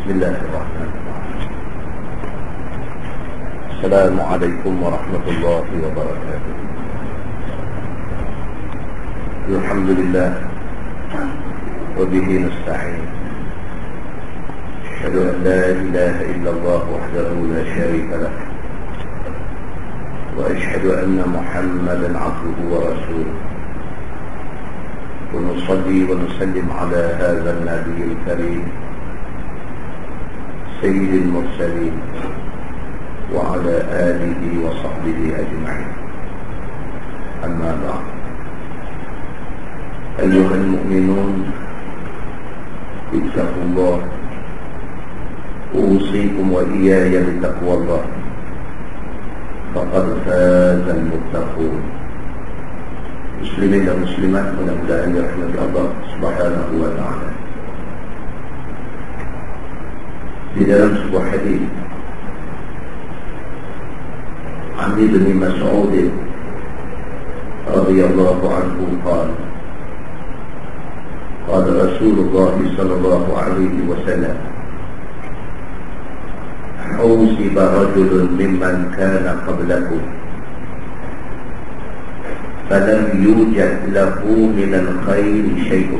Bismillahirrahmanirrahim. Assalamualaikum warahmatullahi wabarakatuh. Alhamdulillah wa bihi nasta'in. Asyhadu an la ilaha illallah wahdahu la syarika lah. Wa asyhadu anna Muhammadan 'abduhu wa rasuluh. Wa nusalli wa nusallim ala hadzal nabiyil karim sayyidil mursalin wa ala alihi wa sahbihi ajma'in. Amma ba'd. Ayyuhal mu'minun, ittaqullah. Usikum wa iyaya bitaqwallah. Faqad fazal muttaqun. Muslimin dan muslimat, mudah-mudahan dirahmati Allah Subhanahu wa ta'ala. Di dalam sebuah hadis Ali bin Mas'ud radhiyallahu anhu qala qala Rasulullah sallallahu alaihi wasallam حوسب رجل ممن كان قبلكم فلم يوجد له من الخير شيء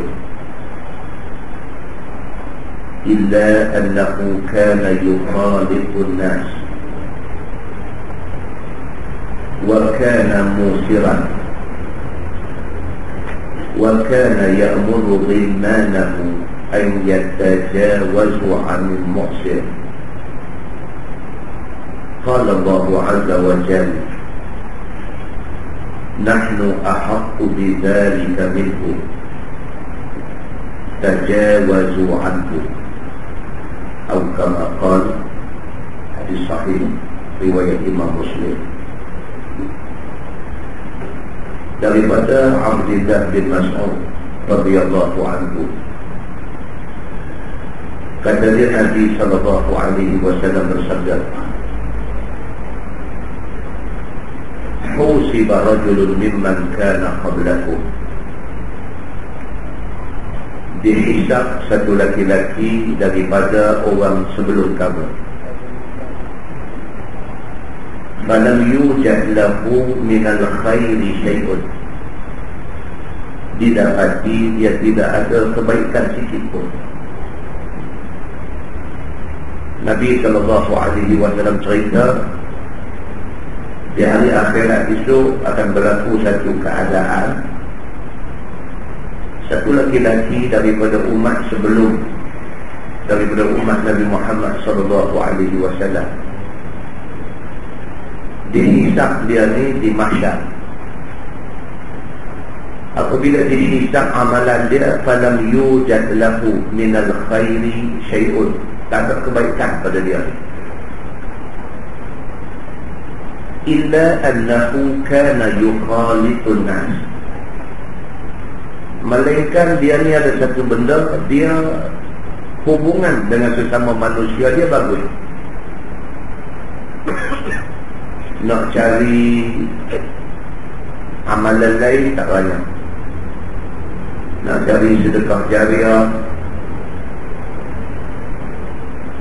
إلا أنه كان يخالط الناس وكان موسرا وكان يأمر غلمانه أن يتجاوزوا عن المعسر. قال الله عز وجل نحن أحق بذلك منه تجاوزوا عنه أو كما قال. Hadis sahih riwayat Imam Muslim daripada Abdullah bin Mas'ud radhiyallahu anhu. Kata dia, Nabi sallallahu alaihi wasallam bersabda, "Husiba rajulun mimman kana qablakum." Dihisab satu laki-laki daripada orang sebelum kamu. Falam yujad lahu minal khairi syai'un. Didapati dia tidak ada kebaikan sikit pun. Nabi sallallahu alaihi wasallam cerita, di hari akhirat itu akan berlaku satu keadaan. Satu laki-laki daripada umat sebelum, daripada umat Nabi Muhammad sallallahu alaihi wasallam, dihisab dia ni di mahsyar. Apabila dihisab amalan dia, falam yujad lahu minal khairi syai'un. Tak ada kebaikan pada dia, illa annahu kana yukhalitun nas. Melainkan dia ni ada satu benda, dia hubungan dengan sesama manusia dia bagus. Nak cari amalan lain tak banyak. Nak cari sedekah jariah,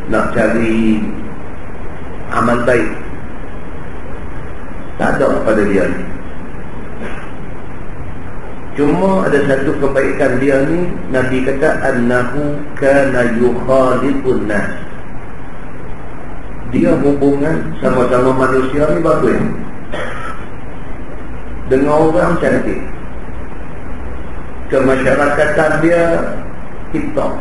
nak cari amal baik, tak ada pada dia ni. Cuma ada satu kebaikan dia ni, Nabi kata annahu kana yukhalitun nas. Dia hubungan sama-sama manusia ni bagus, dengan orang cantik, kemasyarakatan dia tip-top,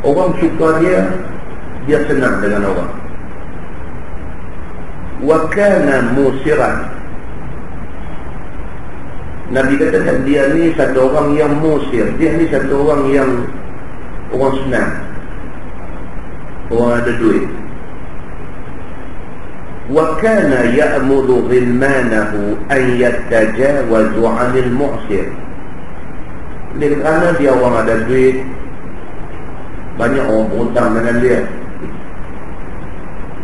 orang suka dia, dia senang dengan orang. Wa kana musiran. Nabi kata dia ni satu orang yang musir. Dia ni satu orang yang orang senang, orang ada duit. Wa kana ya'muru ghilmanahu an yatajawazu 'anil mu'sir. Kerana dia orang ada duit, banyak orang berhutang dengan dia.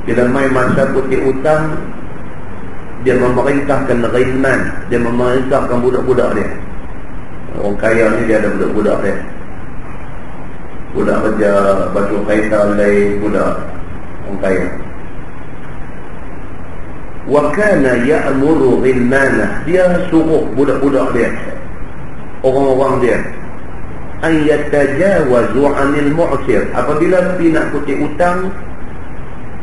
Bila main masa putih hutang, dia memerintahkan ghilman, dia memerintahkan budak-budak dia. Orang kaya ni dia ada budak-budak dia. budak kerja baju kereta lain, budak orang kaya. Wa kana ya'muru ghilmanah, dia suruh budak-budak dia, orang-orang dia, an yatajawazu 'anil mu'sir. Apabila pergi nak kutip utang,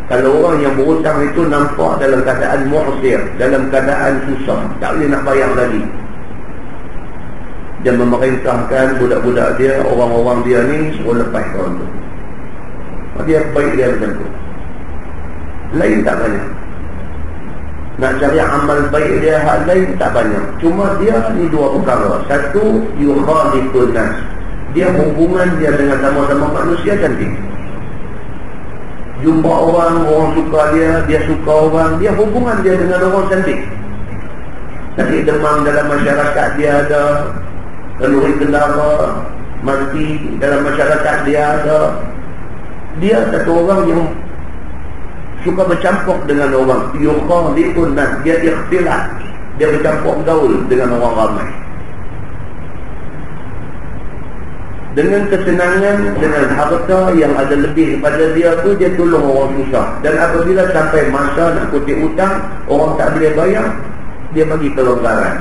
kalau orang yang berhutang itu nampak dalam keadaan mu'sir, dalam keadaan susah, tak boleh nak bayar lagi, dia memerintahkan budak-budak dia, orang-orang dia ni suruh lepas kawan tu. Dia baik dia macam tu. Lain tak banyak. Nak cari amal baik dia hal lain tak banyak. Cuma dia ni dua perkara. Satu, yukhaliqun nas. Dia hubungan dia dengan sama-sama manusia cantik. Jumpa orang suka dia suka orang, dia hubungan dia dengan orang cantik. Sakit demam dalam masyarakat dia ada, kenduri kendara mati dalam masyarakat dia ada. Dia satu orang yang suka bercampur dengan orang, yukhaliqun nas, dia ikhtilat, dia bercampur gaul dengan orang ramai. Dengan kesenangan, dengan harta yang ada lebih pada dia tu, dia tolong orang susah. Dan apabila sampai masa nak kutip hutang, orang tak boleh bayar, dia bagi kelonggaran.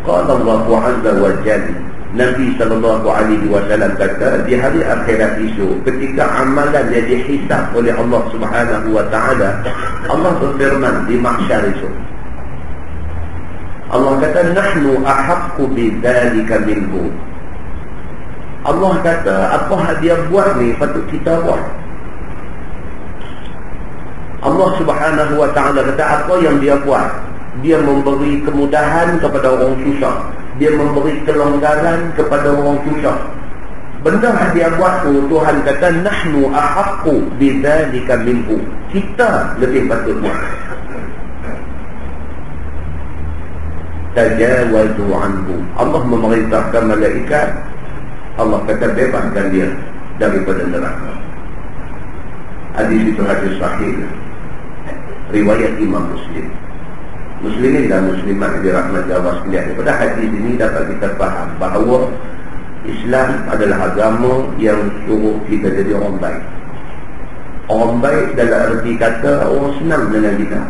Qala Allahu azza wa jalla, Nabi SAW kata, di hari akhirat itu, ketika amalan yang dihisab oleh Allah Subhanahu wa ta'ala, Allah berfirman di mahsyar itu, Allah kata, nahnu ahaqqu bidzalika minhu. Allah kata, apa dia buat ni patut kita buat. Allah Subhanahu wa ta'ala kata, apa yang dia buat, dia memberi kemudahan kepada orang susah, dia memberi kelonggaran kepada orang susah. Benda yang dia buat tu, Tuhan kata, nahnu ahaqqu bidzalika minhu, kita lebih patut buat. Tajawazu anhu, Allah memerintahkan malaikat, Allah kata bebaskan dia daripada neraka. Hadis itu hadis sahih, riwayat Imam Muslim. Muslimin dan muslimat dirahmati Allah sekalian. Daripada hadis ini dapat kita faham bahawa Islam adalah agama yang suruh kita jadi orang baik. Orang baik dalam arti kata orang senang dengan kita.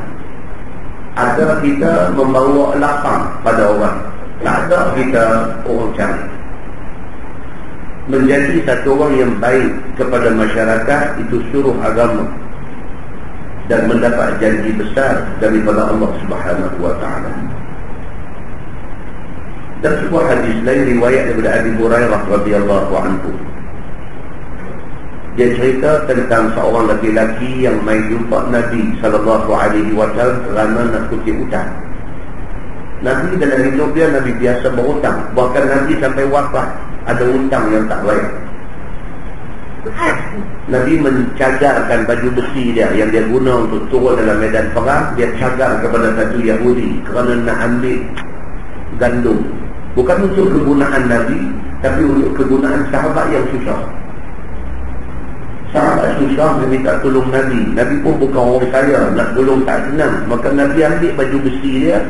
Ada kita membawa lapang pada orang, tak ada kita orang cari. Menjadi satu orang yang baik kepada masyarakat, itu suruh agama dan mendapat janji besar daripada Allah Subhanahu wa ta'ala. Dan sebuah hadis lain riwayat daripada Abi Hurairah radhiyallahu anhu, dia cerita tentang seorang lelaki yang mai jumpa Nabi sallallahu alaihi wasallam kerana nak kutip hutang. Nabi dalam hidup dia, Nabi biasa berhutang, bahkan Nabi sampai wafat ada hutang yang tak bayar. Nabi mencagarkan baju besi dia yang dia guna untuk turun dalam medan perang. Dia cagar kepada satu Yahudi kerana nak ambil gandum, bukan untuk kegunaan Nabi, tapi untuk kegunaan sahabat yang susah. Sahabat susah meminta tolong Nabi. Nabi pun bukan orang kaya, nak tolong tak senang. Maka Nabi ambil baju besi dia,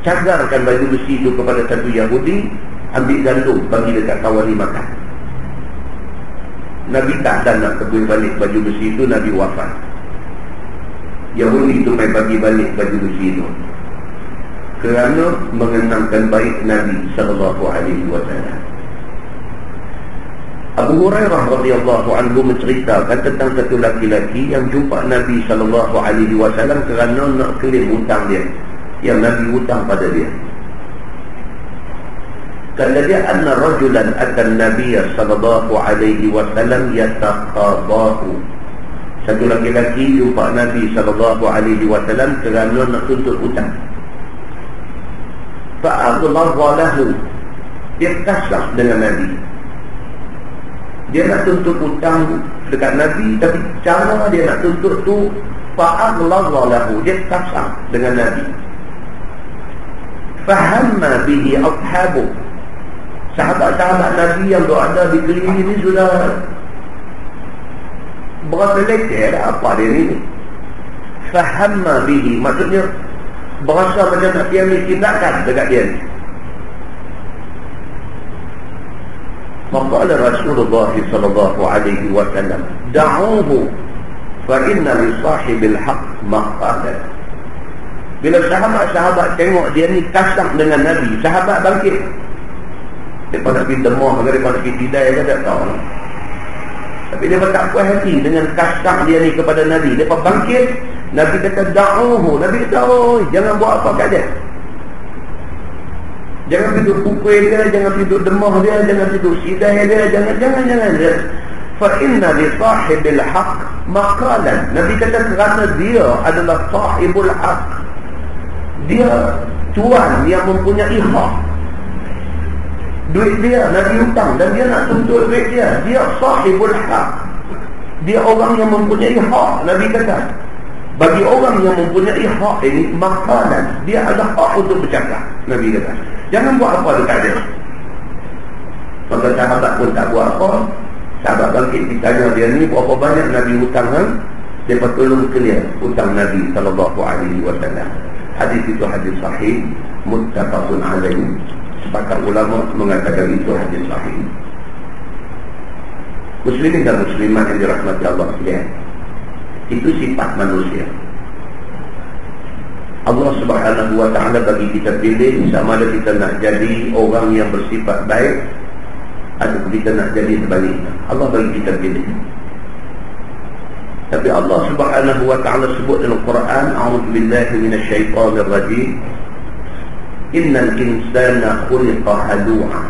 cagarkan baju besi itu kepada satu Yahudi, ambil gandum bagi dekat kawan ni makan. Nabi tak dan nak tebus balik baju besi itu, Nabi wafat. Yahudi itu mai bagi balik baju besi itu kerana mengenangkan baik Nabi sallallahu alaihi wasallam. Abu Hurairah radhiyallahu anhu menceritakan tentang satu laki-laki yang jumpa Nabi sallallahu alaihi wasallam kerana nak claim hutang dia, yang Nabi hutang pada dia. Kata dia, anna rajulan atan Nabiy sallallahu alaihi wasallam yataqadahu. Satu laki-laki jumpa Nabi sallallahu alaihi wasallam kerana nak tuntut hutang. Fa'adhadha lahu, dia kasar dengan Nabi. Dia nak tuntut hutang dekat Nabi, tapi cara dia nak tuntut tu fa'adhadha lahu, dia kasar dengan Nabi. Fahamma bihi ashabu, sahabat-sahabat Nabi yang berada di keliling ini sudah berasa leceh dah, apa dia ni. Fahamma bihi, maksudnya berasa macam nak ambil tindakan dekat dia ni. Maqala Rasulullah sallallahu alaihi wasallam, da'uhu fa inna li sahibil haqq maqalan. Bila sahabat-sahabat tengok dia ni kasar dengan Nabi, sahabat bangkit. Dia nak pergi demah ke, dia nak pergi tidai ke, tak tahu. Tapi dia tak puas hati dengan kasar dia ni kepada Nabi. Dia bangkit, Nabi kata da'uhu. Nabi kata, oh, jangan buat apa kat dia. Jangan duduk pukul dia, jangan duduk demah dia, jangan duduk sidai dia, jangan dia. Fa inna li sahibil haqq maqalan. Nabi kata kerana dia adalah sahibul haqq. Dia tuan yang mempunyai hak. Duit dia Nabi hutang dan dia nak tuntut duit dia. Dia sahibul haq. Dia orang yang mempunyai hak. Nabi kata bagi orang yang mempunyai hak ini makanan, dia ada hak untuk bercakap. Nabi kata jangan buat apa dekat dia. Maka sahabat pun tak buat apa. Sahabat bangkit ditanya dia ni berapa banyak Nabi hutang kan? Dia tolong clear hutang Nabi sallallahu alaihi wasallam. Hadis itu hadis sahih, muttafaqun alaihi. Sepakat ulama mengatakan itu hadis sahih. Muslimin dan muslimat yang dirahmati Allah sekalian, itu sifat manusia. Allah Subhanahu wa ta'ala bagi kita pilih sama ada kita nak jadi orang yang bersifat baik atau kita nak jadi sebaliknya. Allah bagi kita pilih. Tapi Allah Subhanahu wa ta'ala sebut dalam Quran, a'udzu billahi minasyaitonir rajim, innal insana khuliqa halu'a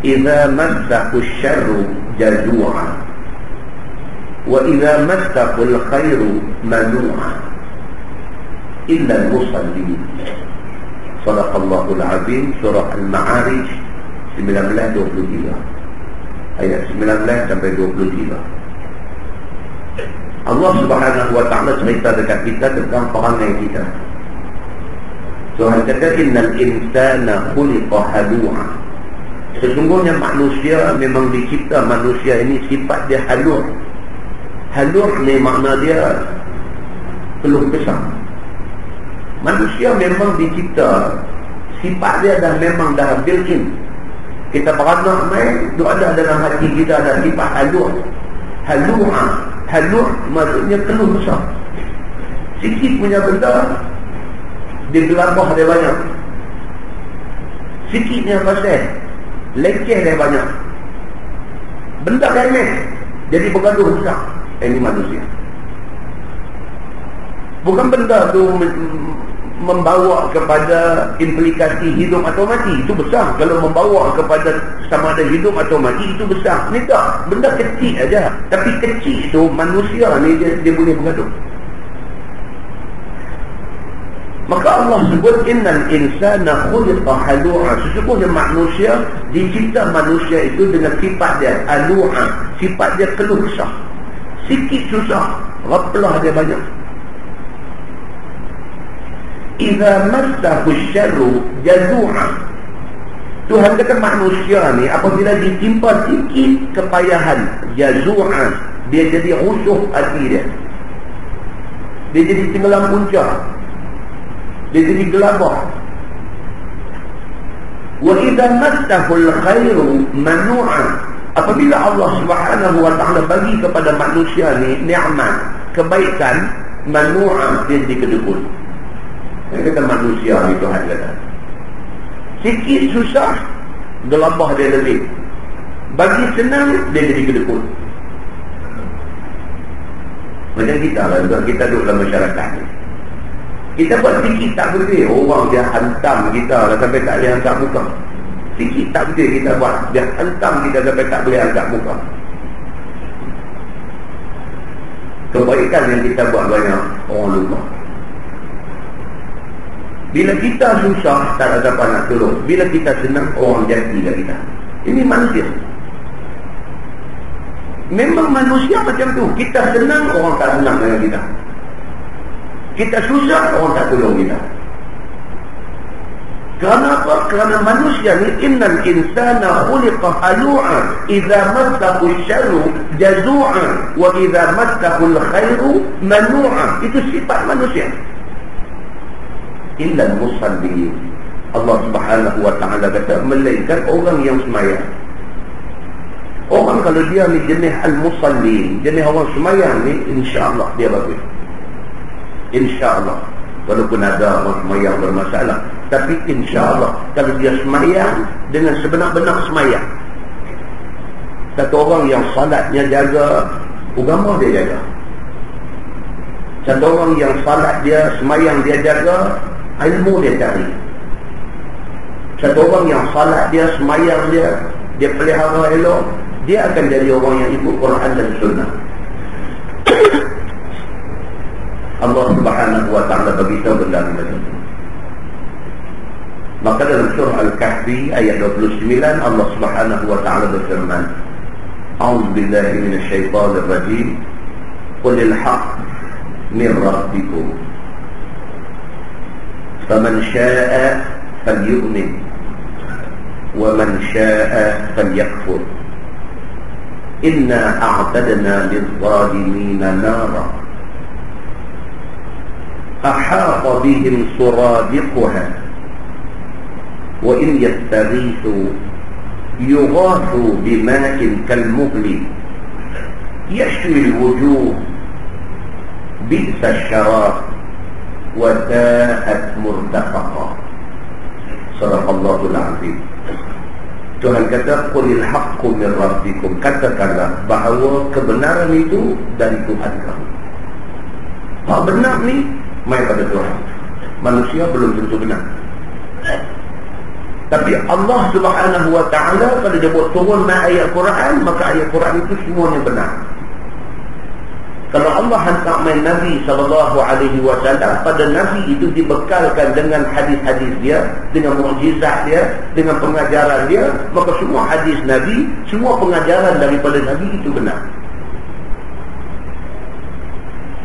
idza massahu asy-syarru jazu'a wa idza massahu al-khairu manu'a illa al-musallin. Shadaqallahul azim. Surah Al-Ma'arij 19:23 ayat 19 sampai 23. Allah Subhanahu wa ta'ala cerita dekat kita tentang perangai kita. Tuhan kata innal insana khuliqa halu'a. Sesungguhnya manusia memang dicipta, manusia ini sifat dia halur. Halur ni makna dia peluh besar. Manusia memang dicipta, sifat dia dah memang dah built-in. Kita beranak main, dia ada dalam hati kita ada sifat halur. Halu'a, halur maksudnya peluh besar. Sikit punya benda dia gelabah dia banyak. Sikitnya pasal leceh dia banyak. Benda remeh jadi bergaduh besar. Ini manusia. Bukan benda tu membawa kepada implikasi hidup atau mati, itu besar. Kalau membawa kepada sama ada hidup atau mati, itu besar. Ni tak, benda kecil aja. Tapi kecil itu manusia ni dia boleh bergaduh. Maka Allah sebut innal insana khuliqa halu'a. Sesungguhnya manusia dicipta, manusia itu dengan sifat dia halu'a, sifat dia keluh kesah. Sikit susah, raplah dia banyak. Idza massahu asy-syarru jazu'a. Tuhan kata manusia ni apabila ditimpa sikit kepayahan, jazu'a, dia jadi rusuh hati dia. Dia jadi tenggelam punca. Dia jadi gelabah. Wa idza massahul khairu manu'a. Apabila Allah Subhanahu wa ta'ala bagi kepada manusia ni nikmat, kebaikan, manu'a, dia jadi kedekut. Dia kata manusia ni Tuhan kata sikit susah, gelabah dia lebih. Bagi senang, dia jadi kedekut. Macam kita lah, kita duduk dalam masyarakat ni, kita buat sikit tak boleh, orang dia hantam kita lah sampai tak boleh angkat muka. Sikit tak boleh kita buat, dia hantam kita sampai tak boleh angkat muka. Kebaikan yang kita buat banyak, orang lupa. Bila kita susah, tak ada siapa nak tolong. Bila kita senang, orang jati kat kita. Ini manusia. Memang manusia macam tu. Kita senang, orang tak senang dengan kita. Kita susah, orang tak tolong kita. Kerana apa? Kerana manusia ni innal insana khuliqa halu'a idza massahu asy-syarru jazu'a wa idza massahu al-khairu manu'a. Itu sifat manusia. Illa al-musallin. Allah Subhanahu wa ta'ala kata, melainkan orang yang semayang. Orang kalau dia ni jenis al-musallin, jenis orang semayang ni, insya-Allah dia bagus. Insya-Allah. Walaupun ada orang semayang bermasalah, tapi insya-Allah kalau dia semayang dengan sebenar-benar semayang. Satu orang yang salatnya jaga, agama dia jaga. Satu orang yang salat dia, semayang dia jaga, ilmu dia cari. Satu orang yang salat dia, semayang dia pelihara elok, dia akan jadi orang yang ikut Quran dan Sunnah. Allah Subhanahu wa ta'ala beritahu benda ni. Maka dalam surah Al-Kahfi ayat 29 Allah Subhanahu wa ta'ala berfirman, A'udzu billahi minasyaitonir rajim. Qulil haqq min rabbikum. Faman syaa'a falyu'min wa man syaa'a falyakfur. Inna a'tadna lidh-dhalimina nara ahata bihim suradiquha wa in yastaghithu yughathu bima'in kalmuhli yashwi alwujuh bi'sa ash-sharab wa sa'at murtafaqa. Sadaqallahul azim. Tuhan kata, qulil haqqu min rabbikum, katakanlah bahawa kebenaran itu dari Tuhan kamu. Hak benar ni mai pada Tuhan. Manusia belum tentu benar. Tapi Allah Subhanahu wa ta'ala kalau dia buat turun ayat Quran, maka ayat Quran itu semuanya benar. Kalau Allah hantar main Nabi SAW, pada Nabi itu dibekalkan dengan hadis-hadis dia, dengan mukjizat dia, dengan pengajaran dia, maka semua hadis Nabi, semua pengajaran daripada Nabi itu benar.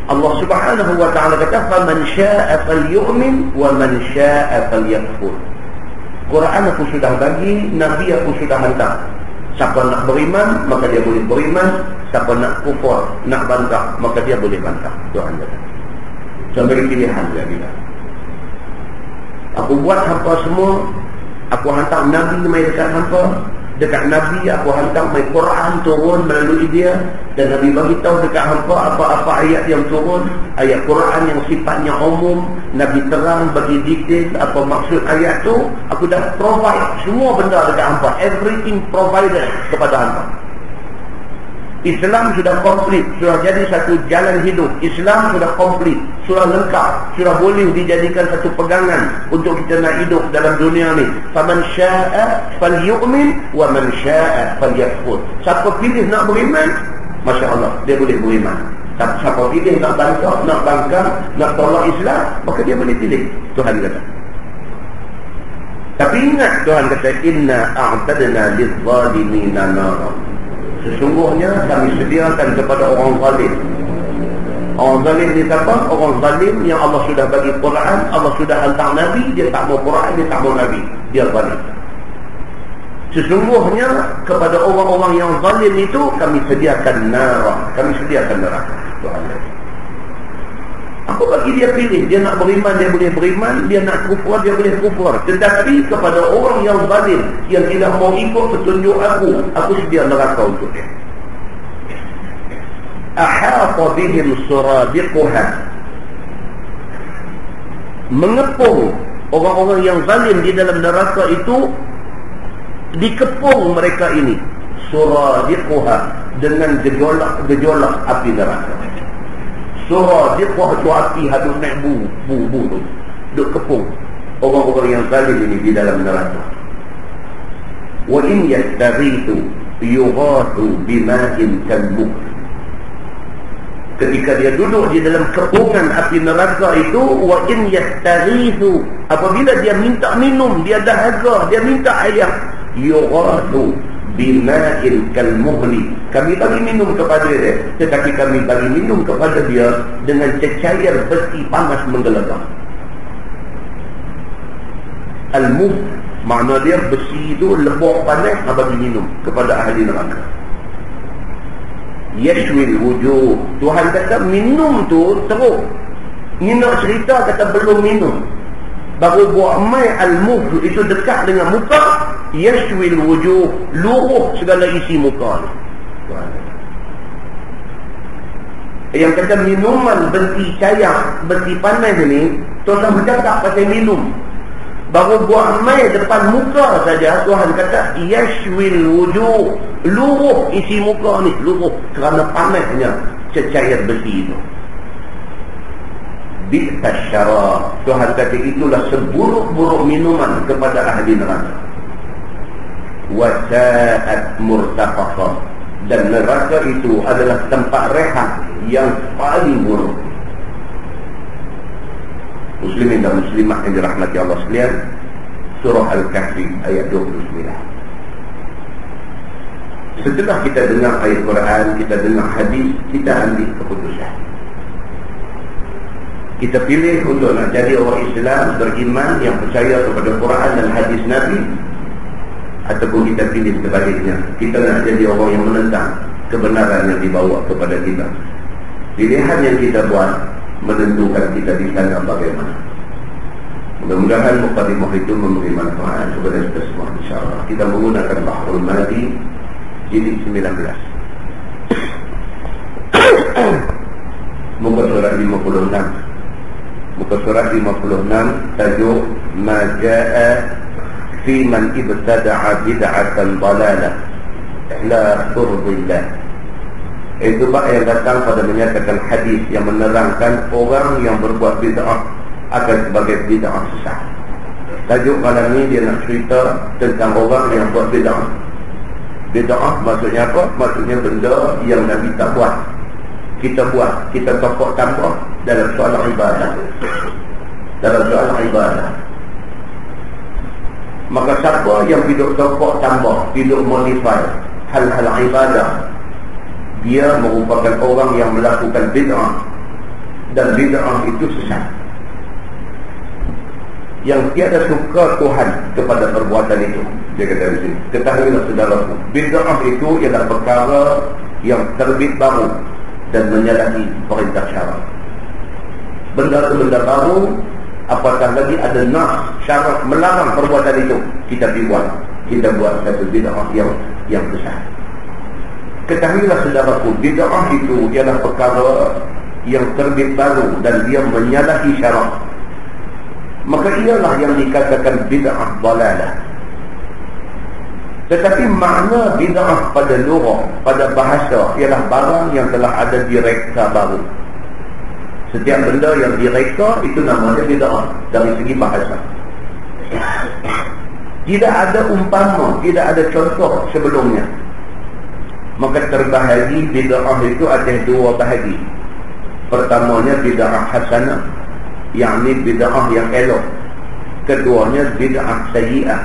Allah Subhanahu wa ta'ala kata, faman syaa'a falyu'min wa man syaa'a falyakfur. Quran aku sudah bagi, Nabi aku sudah hantar. Siapa nak beriman, maka dia boleh beriman. Siapa nak kufur, nak bantah, maka dia boleh bantah. Tuhan kata. So, beri pilihan dia bila. Aku buat hampa semua, aku hantar Nabi mai dekat hampa. Dekat Nabi aku hantar mai Quran turun melalui dia, dan Nabi bagi tahu dekat hampa apa-apa ayat yang turun, ayat Quran yang sifatnya umum. Nabi terang bagi detail apa maksud ayat tu. Aku dah provide semua benda dekat hampa, everything provided kepada hampa. Islam sudah komplit, sudah jadi satu jalan hidup. Islam sudah komplit, sudah lengkap, sudah boleh dijadikan satu pegangan untuk kita nak hidup dalam dunia ni. Faman syaa'a falyu'min wa man syaa'a falyakfur. Siapa pilih nak beriman, masya-Allah, dia boleh beriman. Siapa pilih nak bangkang, nak tolak Islam, maka dia boleh pilih. Tuhan kata. Tapi ingat, Tuhan kata, inna a'tadna lidh-dhalimina nara. Sesungguhnya kami sediakan kepada orang zalim. Orang zalim ni siapa? Orang zalim yang Allah sudah bagi Quran, Allah sudah hantar Nabi, dia tak mau Quran, dia tak mau Nabi, dia zalim. Sesungguhnya kepada orang-orang yang zalim itu kami sediakan neraka, kami sediakan neraka. Tuhan. Aku bagi dia pilih, dia nak beriman dia boleh beriman, dia nak kufur dia boleh kufur. Tetapi kepada orang yang zalim, yang tidak mau ikut petunjuk aku sedia neraka untuk dia. Ahata bihim suradiquha. Mengepung orang-orang yang zalim di dalam neraka itu, dikepung mereka ini suradiquha dengan gejolak api neraka. Suradiquha tu api hadus naik bu tu duk kepung orang-orang yang zalim ini di dalam neraka. Wa in yastaghithu yughathu bima'in kalmuh. Ketika dia duduk di dalam kepungan api neraka itu, wa in yastaghithu, apabila dia minta minum, dia dahaga, dia minta air, yughathu bima'in kalmuhli, kami bagi minum kepada dia, tetapi kami bagi minum kepada dia dengan cecair besi panas menggelegar. Al-muh makna dia besi itu lebok panas, bagi minum kepada ahli neraka. Yashwil wujuh, Tuhan kata minum tu teruk. Ni nak cerita kata belum minum. baru buat mai al-muh itu dekat dengan muka, yashwil wujuh, luruh segala isi muka ni. Yang kata minuman benti cair, benti panas ni, Tuhan bercakap pasal minum. Baru buat mai depan muka saja, Tuhan kata yashwil wujuh, luruh isi muka ni, luruh kerana panasnya cecair besi itu. Bi'tas syarab, Tuhan kata itulah seburuk-buruk minuman kepada ahli neraka. Wa sa'at murtafaqah, dan neraka itu adalah tempat rehat yang paling buruk. Muslimin dan muslimat yang dirahmati Allah sekalian, surah Al-Kahfi ayat 29. Setelah kita dengar ayat Quran, kita dengar hadis, kita ambil keputusan. Kita pilih untuk nak jadi orang Islam beriman yang percaya kepada Quran dan hadis Nabi, ataupun kita pilih sebaliknya, kita nak jadi orang yang menentang kebenaran yang dibawa kepada kita. Pilihan yang kita buat menentukan kita di sana bagaimana. Mudah-mudahan mukadimah itu memberi manfaat kepada kita semua, insyaAllah. Kita menggunakan Bahrul Madi jilid 19, muka surat 56. Muka surat 56, tajuk Ma ja'a fi man ibtada'a bid'atan dalalah la turdillah. Itu bab yang datang pada menyatakan hadis yang menerangkan orang yang berbuat bid'ah akan sebagai bid'ah sesat. Tajuk malam ni dia nak cerita tentang orang yang buat bid'ah. Bid'ah maksudnya apa? Maksudnya benda yang Nabi tak buat, kita buat, kita tokok tambah dalam soal ibadah. Dalam soal ibadah, maka siapa yang hidup tokok tambah, hidup modify hal-hal ibadah, dia merupakan orang yang melakukan bid'ah, dan bid'ah itu sesat. Yang tiada suka Tuhan kepada perbuatan itu. Dia kata di sini, ketahuilah saudaraku, bid'ah itu ialah perkara yang terbit baru dan menyalahi perintah syarak. Benda-benda baru, apatah lagi ada nas syarak melarang perbuatan itu, kita buat. Kita buat satu bid'ah yang besar. Ketahuilah saudaraku, bid'ah itu ialah perkara yang terbit baru dan dia menyalahi syarak. Maka ialah yang dikatakan bid'ah dalalah. Tetapi makna bid'ah pada lugah, pada bahasa, ialah barang yang telah ada direka baru. Setiap benda yang direka itu namanya bid'ah dari segi bahasa. Tidak ada umpama, tidak ada contoh sebelumnya. Maka terbahagi bid'ah itu ada dua bahagi. Pertamanya bid'ah hasanah, yakni bid'ah yang elok. Keduanya bid'ah sayyi'ah,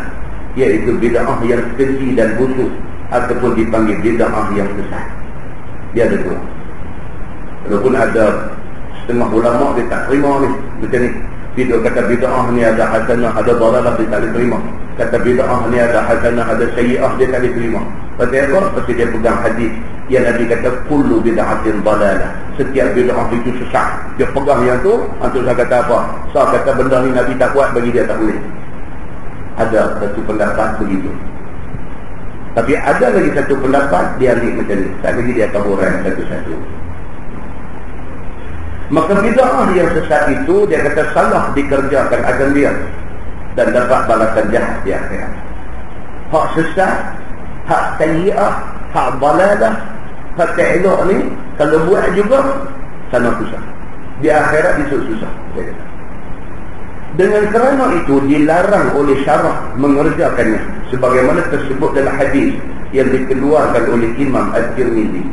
iaitu bid'ah yang keji dan busuk, ataupun dipanggil bid'ah yang besar. Dia ada dua. Walaupun ada setengah ulama dia tak terima ni macam ni. Dia kata bid'ah ni ada hasanah, ada dalalah, dia tak boleh terima. Kata bid'ah ni ada hasanah, ada sayyi'ah, dia tak boleh terima. Pasal apa? Pasal dia pegang hadis yang Nabi kata kullu bid'atin dalalah, setiap bid'ah itu sesat. Dia pegang yang tu. Antum saya kata apa? Saya kata benda ni Nabi tak buat, bagi dia tak boleh. Ada satu pendapat begitu. Tapi ada lagi satu pendapat dia ambil macam ni. Tak lagi dia taburan satu-satu. Maka bid'ah yang sesat itu dia kata salah dikerjakan akan dia dan dapat balasan jahat di akhirat. Hak sesat, hak sayyi'ah, hak dalalah, hak tak elok ni kalau buat juga sana susah. Di akhirat itu susah. Dengan kerana itu dilarang oleh syarak mengerjakannya, sebagaimana tersebut dalam hadis yang dikeluarkan oleh Imam At-Tirmidzi.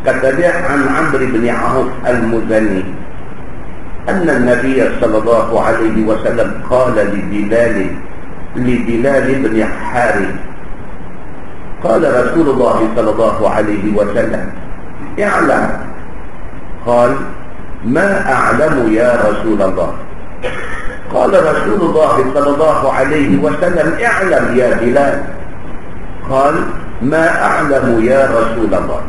Kata dia an Amr bin Auf al-Muzani, anna Nabi sallallahu alaihi wasallam qala li Bilal bin Harith, qala Rasulullah sallallahu alaihi wasallam i'lam, qala ma a'lamu ya Rasulullah, qala Rasulullah sallallahu alaihi wasallam i'lam ya Bilal, qala ma a'lamu ya Rasulullah.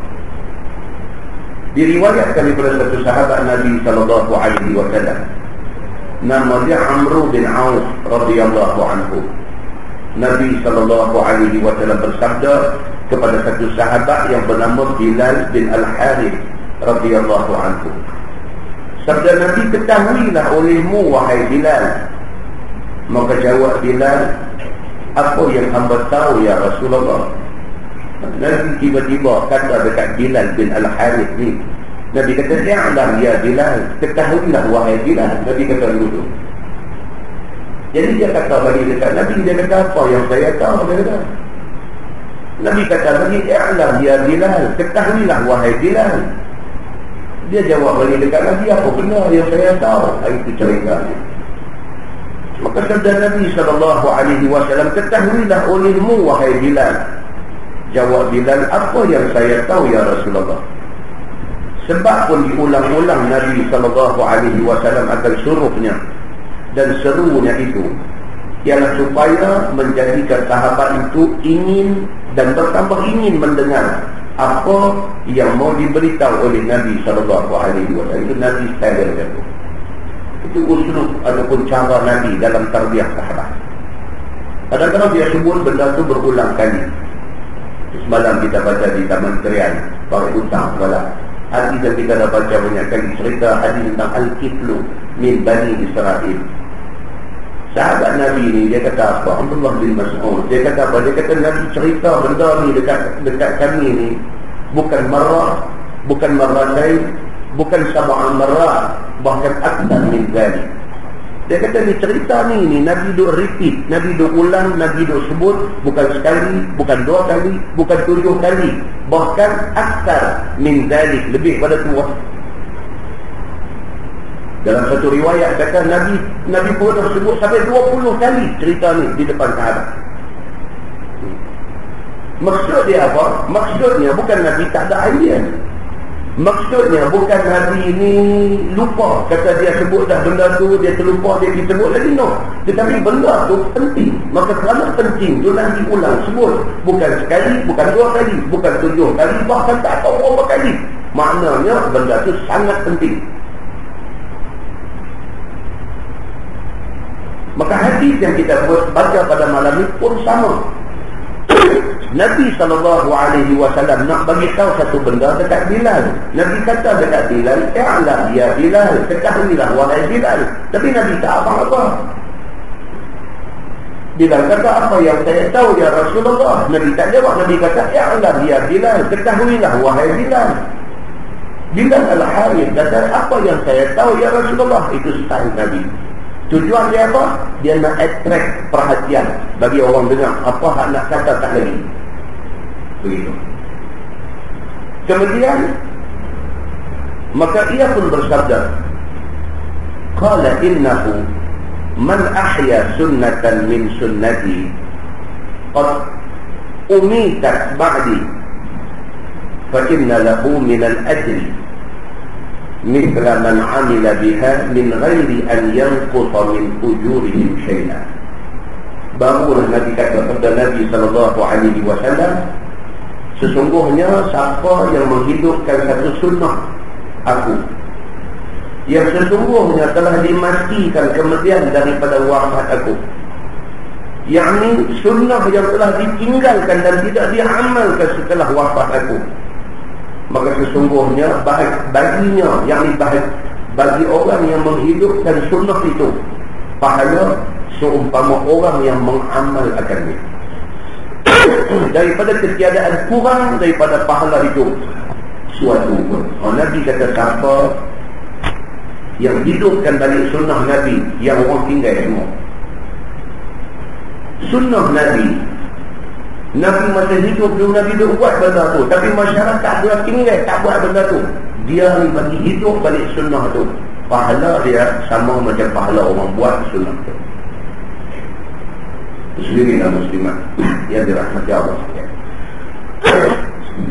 Diriwayatkan daripada satu sahabat Nabi sallallahu alaihi wasallam, nama dia Amr bin Auf radhiyallahu anhu. Nabi SAW bersabda kepada satu sahabat yang bernama Bilal bin Al-Harith radhiyallahu anhu. Sabda Nabi, ketahuilah olehmu wahai Bilal. Maka jawab Bilal, apa yang hamba tahu ya Rasulullah? Nabi tiba-tiba kata dekat Bilal bin Al-Harith ni, Nabi kata, "I'lam ya Bilal, ketahuilah wahai Bilal." Nabi kata dulu. Jadi dia kata bagi dekat Nabi, dia kata, apa yang saya tahu? Dia kata. Nabi kata lagi, "I'lam ya Bilal, ketahuilah wahai Bilal." Dia jawab bagi dekat Nabi, apa benar yang saya tahu? Itu ceritanya. Maka sabda Nabi SAW, ketahuilah olehmu wahai Bilal. Jawab Bilal, apa yang saya tahu ya Rasulullah? Sebab pun diulang-ulang Nabi SAW akan suruhnya dan serunya itu ialah supaya menjadikan sahabat itu ingin dan bertambah ingin mendengar apa yang mau diberitahu oleh Nabi SAW. Itu Nabi style itu. Itu uslub ataupun cara Nabi dalam tarbiyah sahabat. Kadang-kadang dia sebut benda itu berulang kali. Semalam kita baca di Taman Krian, Baru Utang semalam. Hadis yang kita dah baca banyak kali, cerita hadis tentang Al-Kiflu min Bani Israel. Sahabat Nabi ni, dia kata apa? Abdullah bin Mas'ud. Dia kata apa? Dia kata Nabi cerita benda ni dekat kami ni bukan marah, bukan maratain, bukan sab'an marah, bahkan akthar min zalik. Dia kata ni cerita ni Nabi duk repeat, Nabi duk ulang, Nabi duk sebut, bukan sekali, bukan 2 kali, bukan 7 kali, bahkan akthar min zalik, lebih pada tu. Dalam satu riwayat kata Nabi pun dah sebut sampai 20 kali cerita ni di depan sahabat. Maksud dia apa? Maksudnya bukan Nabi tak ada idea. Maksudnya bukan Nabi ni lupa, kata dia sebut dah benda tu, dia terlupa, dia pergi sebut lagi, no. Tetapi benda tu penting. Maka kerana penting tu Nabi ulang sebut. Bukan sekali, bukan 2 kali, bukan 7 kali, bahkan tak tahu berapa kali. Maknanya benda tu sangat penting. Maka hadis yang kita baca pada malam ini pun sama. Nabi SAW nak bagi tahu satu benda dekat Bilal. Nabi kata dekat Bilal, "I'lam ya Bilal, ketahuilah wahai Bilal." Tapi Nabi tak apa-apa. Bilal kata, "Apa yang saya tahu ya Rasulullah?" Nabi tak jawab. Nabi kata, "I'lam ya Bilal, ketahuilah wahai Bilal." Bilal Al-Harith kata, "Apa yang saya tahu ya Rasulullah?" Itu style Nabi. Tujuan dia apa? Dia nak attract perhatian bagi orang dengar. Apa hak nak kata tak lagi. Begitu. Kemudian maka ia pun bersabda, qala innahu man ahya sunnatan min sunnati qad umitat ba'di fa inna lahu min al-ajri mithla man 'amila biha min ghairi an yanquta min ujurihim syai'an. Barulah Nabi kata kepada Nabi SAW, sesungguhnya siapa yang menghidupkan satu sunnah aku, yang sesungguhnya telah dimatikan kemudian daripada wafat aku, yakni sunnah yang telah ditinggalkan dan tidak diamalkan setelah wafat aku, maka sesungguhnya baginya, yakni bagi orang yang menghidupkan sunnah itu, pahala seumpama orang yang mengamalkannya. Daripada ketiadaan kurang daripada pahala itu suatu pun. Nabi kata siapa yang hidupkan balik sunnah Nabi, yang orang tinggal semua. Sunnah Nabi masa hidup dulu Nabi duk buat benda tu, tapi masyarakat dia tinggal tak buat benda tu. Dia ni bagi hidup balik sunnah tu, pahala dia sama macam pahala orang buat sunnah tu. Muslimin dan muslimat yang dirahmati Allah.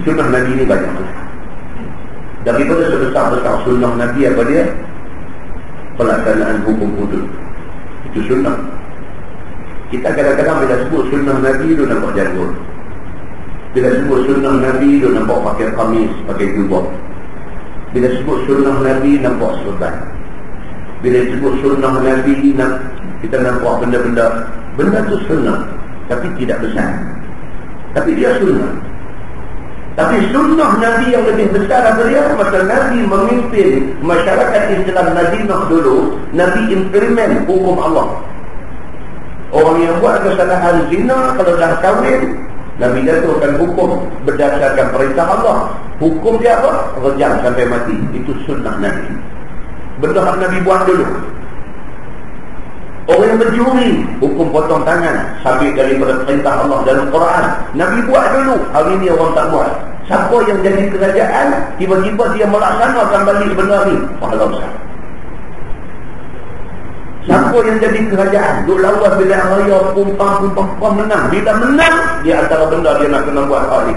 Sunnah Nabi ni banyak. Daripada sebesar-besar sunnah Nabi apa dia? Pelaksanaan hukum hudud. Itu sunnah. Kita kadang-kadang bila sebut sunnah Nabi dia nampak janggut. Bila sebut sunnah Nabi dia nampak pakai kamis, pakai jubah. Bila sebut sunnah Nabi nampak serban. Bila sebut sunnah Nabi, kita nampak benda tu sunnah, tapi tidak besar, tapi dia sunnah. Tapi sunnah Nabi yang lebih besar apa dia? Masa Nabi memimpin masyarakat Islam Madinah dulu, Nabi implement hukum Allah. Orang yang buat kesalahan zina, kalau dah kahwin, Nabi jatuhkan hukum berdasarkan perintah Allah. Hukum dia apa? Rejam sampai mati. Itu sunnah Nabi. Benda yang Nabi buat dulu. Orang yang berjuri, hukum potong tangan, sabit daripada perintah Allah dalam Quran. Nabi buat dulu, hari ini orang tak buat. Siapa yang jadi kerajaan, tiba-tiba dia melaksanakan balik benda ni, pahala besar. Siapa yang jadi kerajaan, duk lawan bila raya, pumpang menang. Bila menang, dia antara benda dia nak kena buat hari.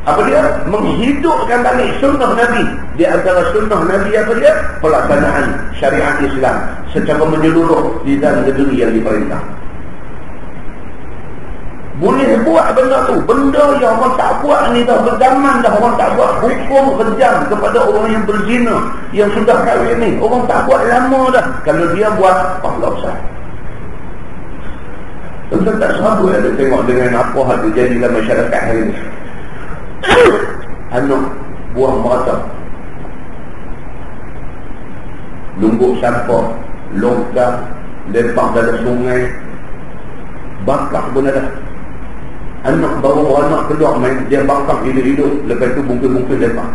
Apa dia? Menghidupkan balik sunnah Nabi. Di antara sunnah Nabi apa dia? Pelaksanaan syariat Islam secara menyeluruh di dalam negeri yang diperintah. Boleh buat benda tu. Benda yang orang tak buat ni dah berzaman dah orang tak buat. Hukum kejam kepada orang yang berzina, yang sudah kahwin ni. Orang tak buat lama dah. Kalau dia buat, pahala besar. Tentu tak sahabat ada tengok dengan apa hal tu jadi dalam masyarakat hari ni. Anak buah merata, lumbuk sampah, longkang, lempak dalam sungai, bakar pun ada. Anak bawa anak keluar main, dia bakar hidup-hidup, lepas tu bungkus-bungkus lempak.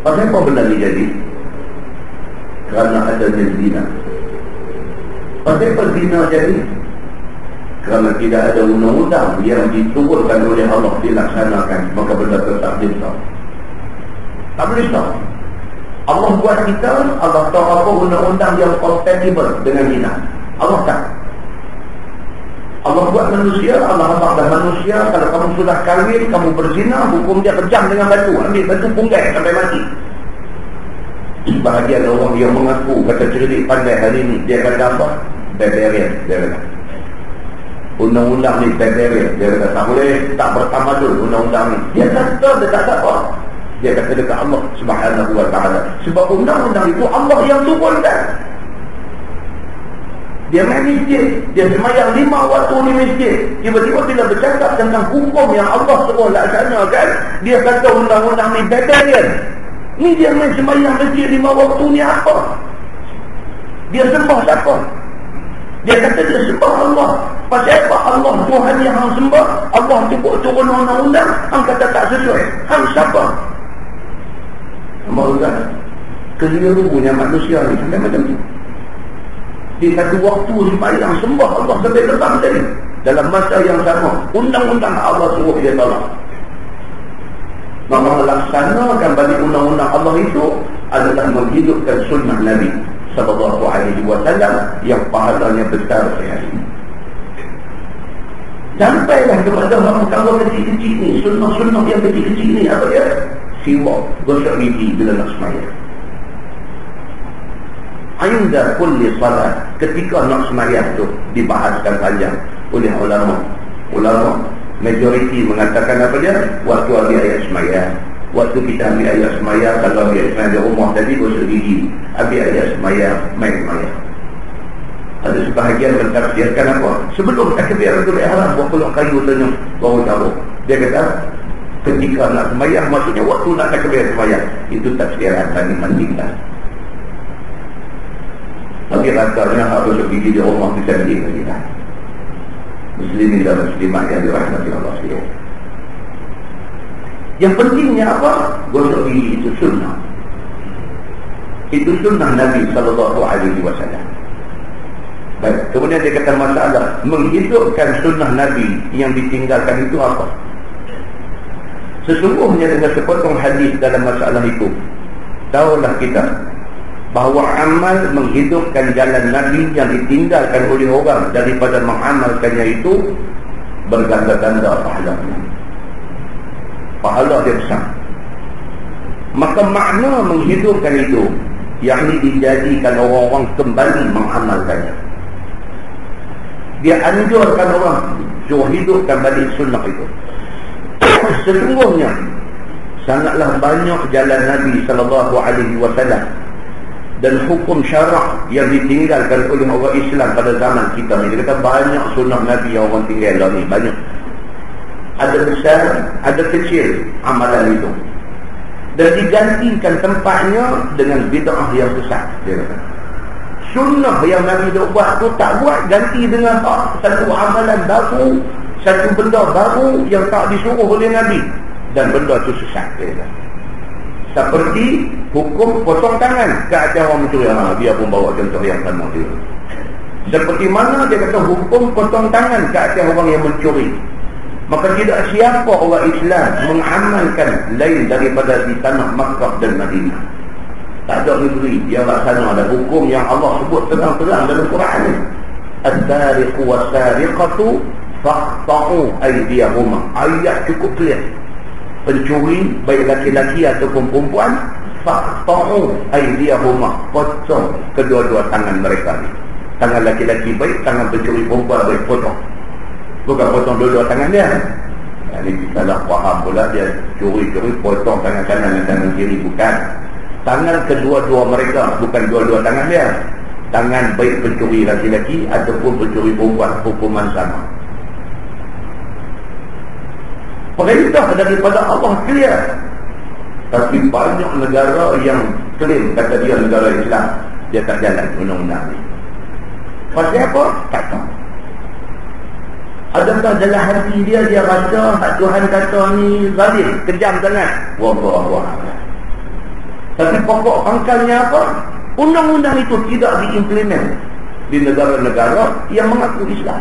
Pasal apa benda ni jadi? Kerana adanya zina. Pasal apa zina jadi? Kerana tidak ada undang-undang yang diturunkan oleh Allah dilaksanakan, maka benda itu tak boleh tahu. Tak boleh tahu. Allah buat kita, Allah tahu apa undang-undang yang compatible dengan zina. Allah tak. Allah buat manusia, Allah hambat manusia. Kalau kamu sudah kahwin, kamu berzina, hukum dia kejam dengan batu. Ambil batu punggai sampai mati. Sebahagian orang yang mengaku kata cerdik pandai hari ini, dia kata apa? Barbarian, dia kata undang-undang ni barbarian, dia kata tak boleh, tak bertamadun undang-undang ni. Dia kata dia tak apa. Dia kata dekat Allah Subhanahu wa ta'ala. Sebab undang-undang itu Allah yang turunkan. Dia main masjid, dia semayang 5 waktu di masjid. Tiba-tiba bila bercakap tentang hukum yang Allah suruh laksanakan, dia kata undang-undang ni barbarian. Ni dia main semayang masjid 5 waktu ni apa? Dia sembah siapa? Dia kata dia sembah Allah. Pasal apa? Allah Tuhan yang hang sembah, Allah turun undang-undang, hang kata tak sesuai. Hang siapa? Maksudnya kelirunya manusia ni sampai macam tu. Di satu waktu sembahyang sembah Allah sampai terbang tadi. Dalam masa yang sama, undang-undang Allah suruh dia tolak. Maka melaksanakan balik undang-undang Allah itu adalah menghidupkan sunnah Nabi sallallahu alaihi wasallam yang pahalanya besar sekali. Sampailah kepada orang kalau kecil-kecil ni, sunnah-sunnah yang kecil-kecil ni apa dia? Siwak, gosok gigi bila nak sembahyang. Inda kulli salat, ketika nak sembahyang tu dibahaskan panjang oleh ulama. Ulama majoriti mengatakan apa dia? Waktu ambil ayat sembahyang, waktu kita ambil ayat sembahyang, kalau ambil sembahyang di rumah tadi gosok gigi, ambil ayat sembahyang, main sembahyang. Ada sebahagian mentafsirkan apa? Sebelum takbiratul ihram buat peluk kayu tenyum baru tahu. Dia kata ketika nak sembahyang, maksudnya waktu nak takbir sembahyang. Itu tafsiran tadi mandikan. Tapi rasanya harus gigi di rumah bisa sendiri kita. Muslimin dan muslimat yang dirahmati Allah sekalian. Yang pentingnya apa? Gosok gigi itu sunnah. Itu sunnah Nabi sallallahu alaihi wasallam. Baik, kemudian dia kata masalah menghidupkan sunnah Nabi yang ditinggalkan itu apa? Sesungguhnya dengan sepotong hadis dalam masalah itu, tahulah kita bahawa amal menghidupkan jalan Nabi yang ditinggalkan oleh orang daripada mengamalkannya itu berganda-ganda pahalanya. Pahala dia besar. Maka makna menghidupkan itu, yakni dijadikan orang-orang kembali mengamalkannya. Dia anjurkan orang suruh hidupkan balik sunnah itu. Sesungguhnya sangatlah banyak jalan Nabi sallallahu alaihi wasallam dan hukum syarak yang ditinggalkan oleh orang Islam pada zaman kita ni. Dia kata banyak sunnah Nabi yang orang tinggal lah ni, banyak. Ada besar, ada kecil amalan itu, dan digantikan tempatnya dengan bid'ah yang besar. Dia kata sunnah yang Nabi dah buat tu tak buat, ganti dengan satu amalan baru, satu benda baru yang tak disuruh oleh Nabi, dan benda tu sesat. Dia kata seperti hukum potong tangan ke atas orang mencuri. Dia pun bawa contoh yang sama dia. Seperti mana dia kata hukum potong tangan ke atas orang yang mencuri. Maka tidak siapa orang Islam mengamalkan lain daripada di tanah Makkah dan Madinah. Tak ada negeri yang laksana ada hukum yang Allah sebut terang-terang dalam Quran ni. As-sariqu was-sariqatu faqta'u aydiyahuma. Ayat cukup clear. Pencuri baik laki-laki ataupun perempuan, faqta'u aydiyahuma, potong kedua-dua tangan mereka ni. Tangan laki-laki baik, tangan pencuri perempuan baik, potong. Bukan potong dua-dua tangan dia. Ini salah faham pula, dia curi-curi potong tangan kanan dan tangan kiri. Bukan. Tangan kedua-dua mereka, bukan dua-dua tangan dia. Tangan baik pencuri laki-laki ataupun pencuri perempuan, hukuman sama. Perintah daripada Allah clear. Tapi banyak negara yang klaim kata dia negara Islam, dia tak jalan undang-undang ni. Pasal apa? Tak tahu. Adakah dalam hati dia rasa Tuhan kata ni zalim, kejam sangat? Wallahu a'lam. Tapi pokok pangkalnya apa? Undang-undang itu tidak diimplement di negara-negara yang mengaku Islam.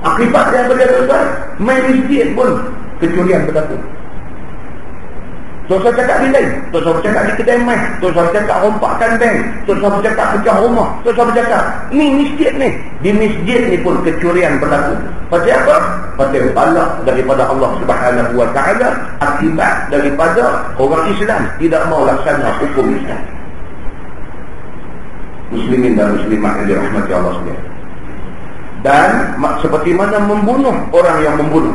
Akibatnya apa dia tuan? Main masjid pun kecurian berlaku. Tuan-tuan cakap di lain, tuan-tuan cakap di kedai mai, tuan-tuan cakap rompakkan bank, tuan-tuan cakap pecah rumah, tuan-tuan cakap ni masjid ni. Di masjid ni pun kecurian berlaku. Pasal apa? Pasal balak daripada Allah Subhanahu wa taala, akibat daripada orang Islam tidak mau laksana hukum Islam. Muslimin dan muslimat yang dirahmati Allah sekalian. Dan seperti mana membunuh orang yang membunuh.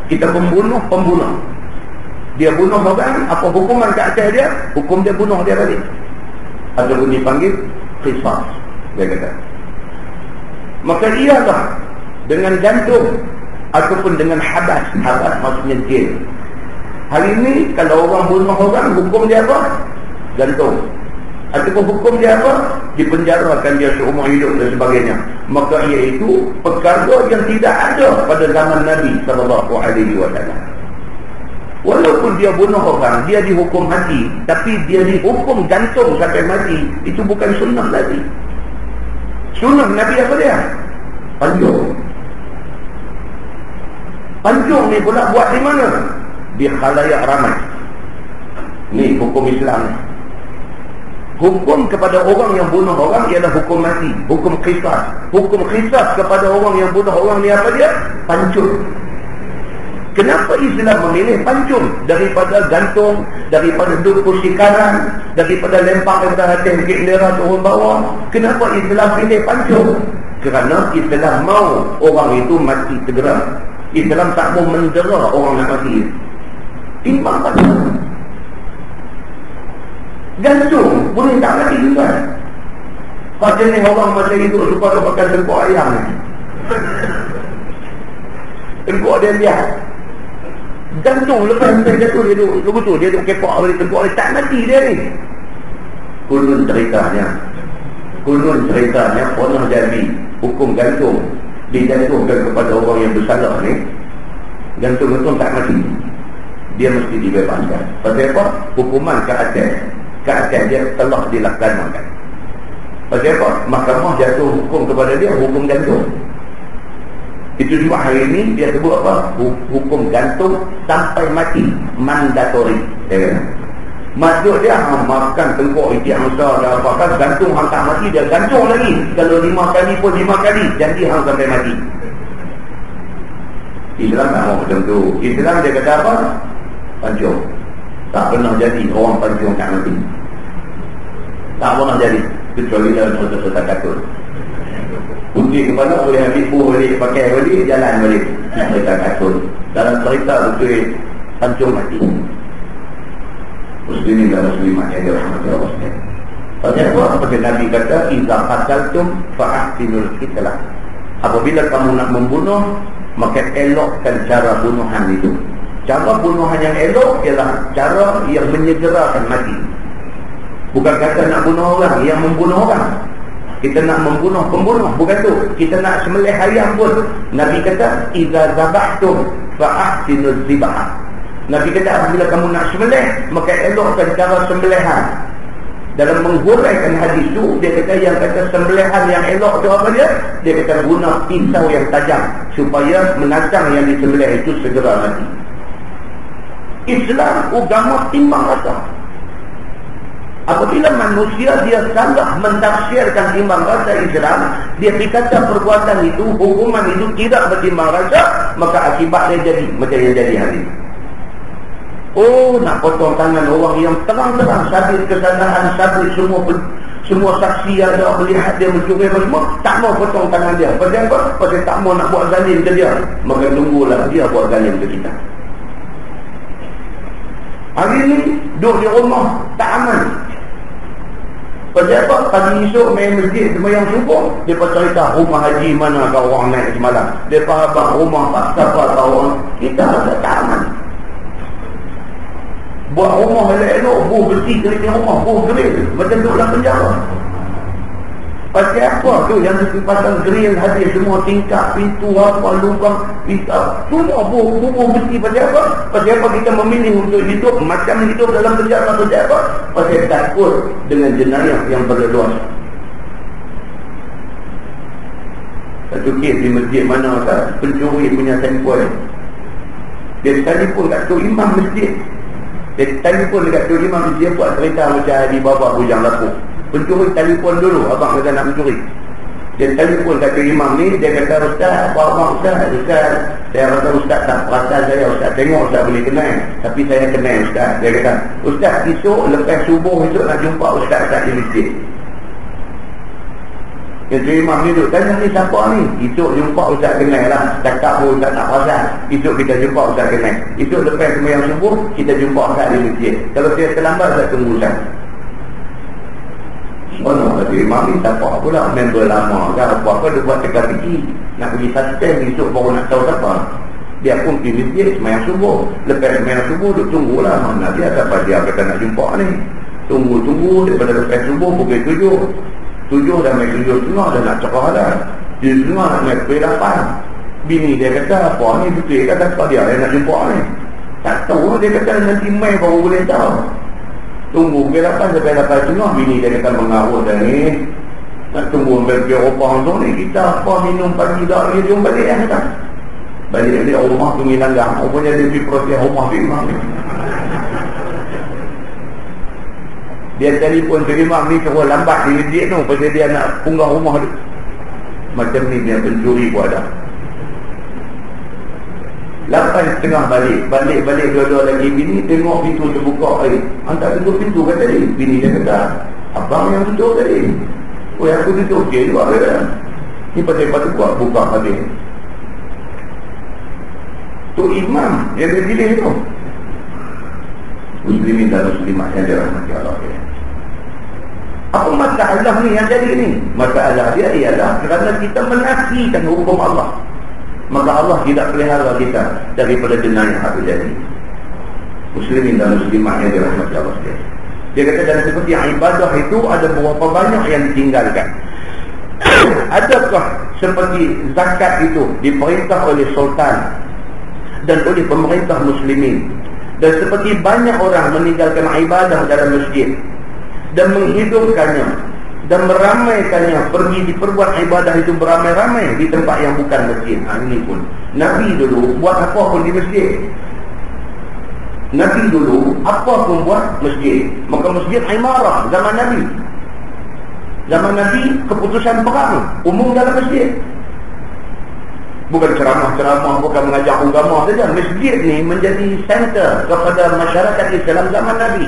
Kita membunuh pembunuh. Dia bunuh orang, apa hukuman ke atas dia? Hukum dia bunuh dia balik. Ataupun dipanggil qisas, dia kata. Maka ialah dengan gantung ataupun dengan habas. Habas maksudnya jail. Hari ini kalau orang bunuh orang, hukum dia apa? Gantung. Ataupun hukum dia apa? Dipenjarakan dia seumur hidup dan sebagainya. Maka iaitu perkara yang tidak ada pada zaman Nabi SAW. Walaupun dia bunuh orang, dia dihukum mati, tapi dia dihukum gantung sampai mati. Itu bukan sunnah Nabi. Sunnah Nabi apa dia? Panjung. Panjung ni pula buat di mana? Di khalayak ramai. Ni hukum Islam ni. Hukum kepada orang yang bunuh orang ialah hukum mati, hukum qisas. Hukum qisas kepada orang yang bunuh orang ni apa dia? Pancung. Kenapa Islam memilih pancung daripada gantung, daripada dukul sikaran, daripada lempar daripada hati bendera turun bawah? Kenapa Islam pilih pancung? Kerana Islam mau orang itu mati segera. Islam tak mau mendera orang nak mati. Timbang pancung. Gantung boleh tak mati juga. Pasal ni orang macam itu supaya pakai tengkok ayam ni. Tengkok dia lihat. Gantung lepas sampai jatuh dia duduk. Lepas tu dia duduk kepak balik tengkok dia. Tak mati dia ni. Kulun ceritanya pernah jadi hukum gantung dijatuhkan kepada orang yang bersalah ni. Gantung tak mati. Dia mesti dibebaskan. Pasal apa? Hukuman ke atas dia telah dilaksanakan. Pasal apa? Mahkamah jatuh hukum kepada dia, hukum gantung. Itu juga hari ini dia sebut apa? Hukum gantung sampai mati, mandatory. Maksud dia makan tengkok isi angsa dan apa-apa, gantung hang tak mati, dia gantung lagi. Kalau 5 kali pun 5 kali, janji hang sampai mati. Islam tak mau macam tu. Islam dia kata apa? Pancung. Tak pernah jadi orang pancung tak mati. Tak pernah jadi. Kecuali dalam serta-serta katun. Putih kepala boleh ambil buh balik, pakai balik, jalan balik. Cerita katun. Dalam cerita betul pancung mati. Muslimin dan muslimat yang dirahmati Allah sekalian. Pasal apa? Pasal Nabi kata, "Idza qataltum fa'ahsinul qitlah." Apabila kamu nak membunuh, maka elokkan cara bunuhan itu. Cara bunuhan yang elok ialah cara yang menyegerakan mati. Bukan kata nak bunuh orang, yang membunuh orang. Kita nak membunuh pembunuh, bukan tu. Kita nak sembelih ayam pun. Nabi kata, "Idza zabahtum fa'ahsinuz zibah." Nabi kata, apabila kamu nak sembelih, maka elokkan cara sembelihan. Dalam menghuraikan hadis tu, dia kata yang kata sembelihan yang elok tu apa dia? Dia kata guna pisau yang tajam supaya menatang yang disembelih itu segera mati. Islam agama timbang rasa. Apabila manusia dia salah mentafsirkan timbang rasa Islam, dia berkata perbuatan itu, hukuman itu tidak bertimbang rasa, maka akibat dia jadi macam yang jadi hari ini. Oh, nak potong tangan orang yang terang-terang sabit kesalahan, sabit semua saksi ada melihat dia mencuri semua, tak mau potong tangan dia. Pasal apa? Pasal tak mau nak buat zalim ke dia. Maka tunggulah dia buat zalim ke kita. Hari ni duduk di rumah tak aman. Pasal apa? Pagi esok main masjid sembahyang subuh, dia cerita rumah haji mana kau orang naik semalam. Dia faham rumah apa orang kita tak aman. Buat rumah elok-elok, buh besi kereta rumah, buh grill, macam duduk dalam penjara. Pasal apa tu yang pasang grill habis semua tingkap, pintu apa, lubang, pisau, semua buh besi. Pasal apa? Pasal apa kita memilih untuk hidup macam hidup dalam penjara? Pasal apa? Pasal takut dengan jenayah yang berleluasa. Satu kes di masjid mana tak, pencuri punya sampel. Dia telefon kat tu imam masjid. Dia telefon dekat tu imam, dia buat cerita macam di bawah bujang lapuk. Pencuri telefon dulu, abang kata nak mencuri. Dia telefon kat tu imam ni, dia kata, "Ustaz, apa abang Ustaz? Saya rasa Ustaz tak perasan saya. Ustaz tengok Ustaz boleh kenal, tapi saya kenal Ustaz." Dia kata, "Ustaz, esok lepas subuh esok nak jumpa Ustaz di masjid." Yang tu imam ni duduk tanya, "Ni siapa ni?" "Esok jumpa Ustaz kenal lah. Cakap pun Ustaz tak perasan. Esok kita jumpa Ustaz kenal. Esok lepas sembahyang subuh kita jumpa Ustaz di masjid. Kalau saya terlambat saya tunggu Ustaz." Mana kata imam ni siapa pula, member lama ke apa-apa, dia buat teka-teki nak pergi suspend, esok baru nak tahu siapa. Dia pun pergi masjid sembahyang subuh. Lepas sembahyang subuh dia tunggulah mana dia, siapa dia kata nak jumpa ni. Tunggu daripada lepas subuh pukul 7 dah main 7.30 dah nak cakap dah. 7.30 nak main pukul 8. Bini dia kata, "Apa ni betul kata apa dia nak jumpa ni?" Tak tahu, dia kata nanti main baru boleh tahu. Tunggu pukul 8 sampai 8.30, bini dia kata mengarut dah ni. Nak tunggu sampai pukul Eropah tu ni, kita apa minum pagi dah, dia jom balik lah kata. Balik dia rumah tu ngilanggang. Rupanya dia pergi proses rumah tu imam ni. Dia telefon tu imam ni suruh lambat di masjid tu pasal dia nak punggah rumah tu. Macam ni dia pencuri pun ada. 8.30 balik dua-dua lagi. Bini tengok pintu terbuka. Hantar tutup pintu kata tadi. Bini dia kata, "Abang yang tutup tadi." "Oh, aku tutup." "Okey juga kata." Ni pasal kuat buka habis. Tu imam yang dia pilih tu. Muslimin dan muslimat yang dirahmati Allah. Apa masalah ni yang jadi ni? Masalah dia ialah kerana kita menafikan hukum Allah, maka Allah tidak pelihara kita daripada jenayah yang jadi. Muslimin dan muslimat yang dirahmati Allah. Dia kata dan seperti ibadah itu ada berapa banyak yang ditinggalkan. Adakah seperti zakat itu diperintah oleh sultan dan oleh pemerintah muslimin, dan seperti banyak orang meninggalkan ibadah dalam masjid dan menghidupkannya dan meramaikannya, pergi diperbuat ibadah itu beramai-ramai di tempat yang bukan masjid. Ini pun Nabi dulu buat apa pun di masjid. Nabi dulu apa pun buat masjid. Maka masjid imarah zaman Nabi. Zaman Nabi keputusan perang umum dalam masjid. Bukan ceramah-ceramah, bukan mengajar agama saja. Masjid ni menjadi center kepada masyarakat Islam zaman Nabi.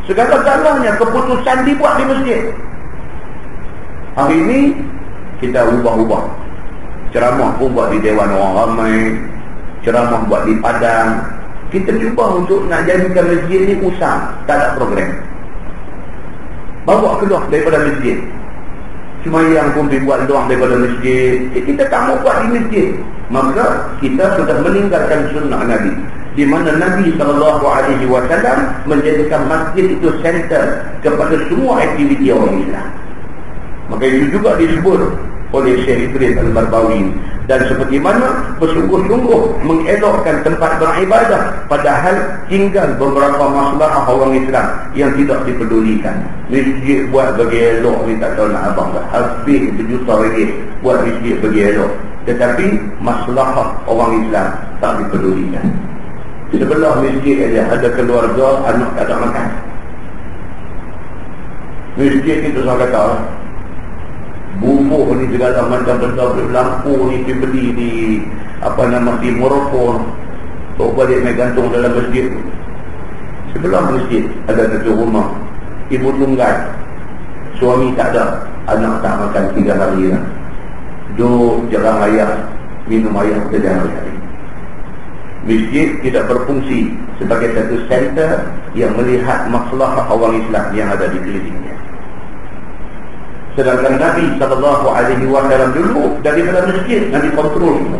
Segala-galanya keputusan dibuat di masjid. Hari ini kita ubah-ubah. Ceramah pun buat di Dewan Orang Ramai, ceramah buat di Padang. Kita cuba untuk nak jadikan masjid ni usang, tak ada program. bawa keluar daripada masjid. Semayang pun dibuat luar daripada masjid. Kita tak mau buat di masjid. Maka kita sudah meninggalkan sunnah Nabi, di mana Nabi SAW menjadikan masjid itu center kepada semua aktiviti orang Islam. Maka itu juga disebut oleh Syekh Idris Al-Barbawi, dan seperti mana bersungguh-sungguh mengelokkan tempat beribadah, padahal tinggal beberapa masalah orang Islam yang tidak dipedulikan. Masjid buat bagi elok ni tak tahu nak abang dah, habis berjuta ringgit buat masjid bagi elok, tetapi masalah orang Islam tak dipedulikan. Sebelah masjid aja ada keluarga anak tak ada makan. Masjid itu saya kata bubuk ni segala macam benda, lampu ni dibeli di di Morocco, tok balik mai gantung dalam masjid. Sebelah masjid ada satu rumah, ibu tunggal, suami tak ada, anak tak makan 3 hari dah. Duk jarang ayah, minum ayah setiap hari. Masjid tidak berfungsi sebagai satu center yang melihat masalah orang Islam yang ada di kelilingnya. Sedangkan Nabi SAW dulu daripada masjid Nabi kontrol semua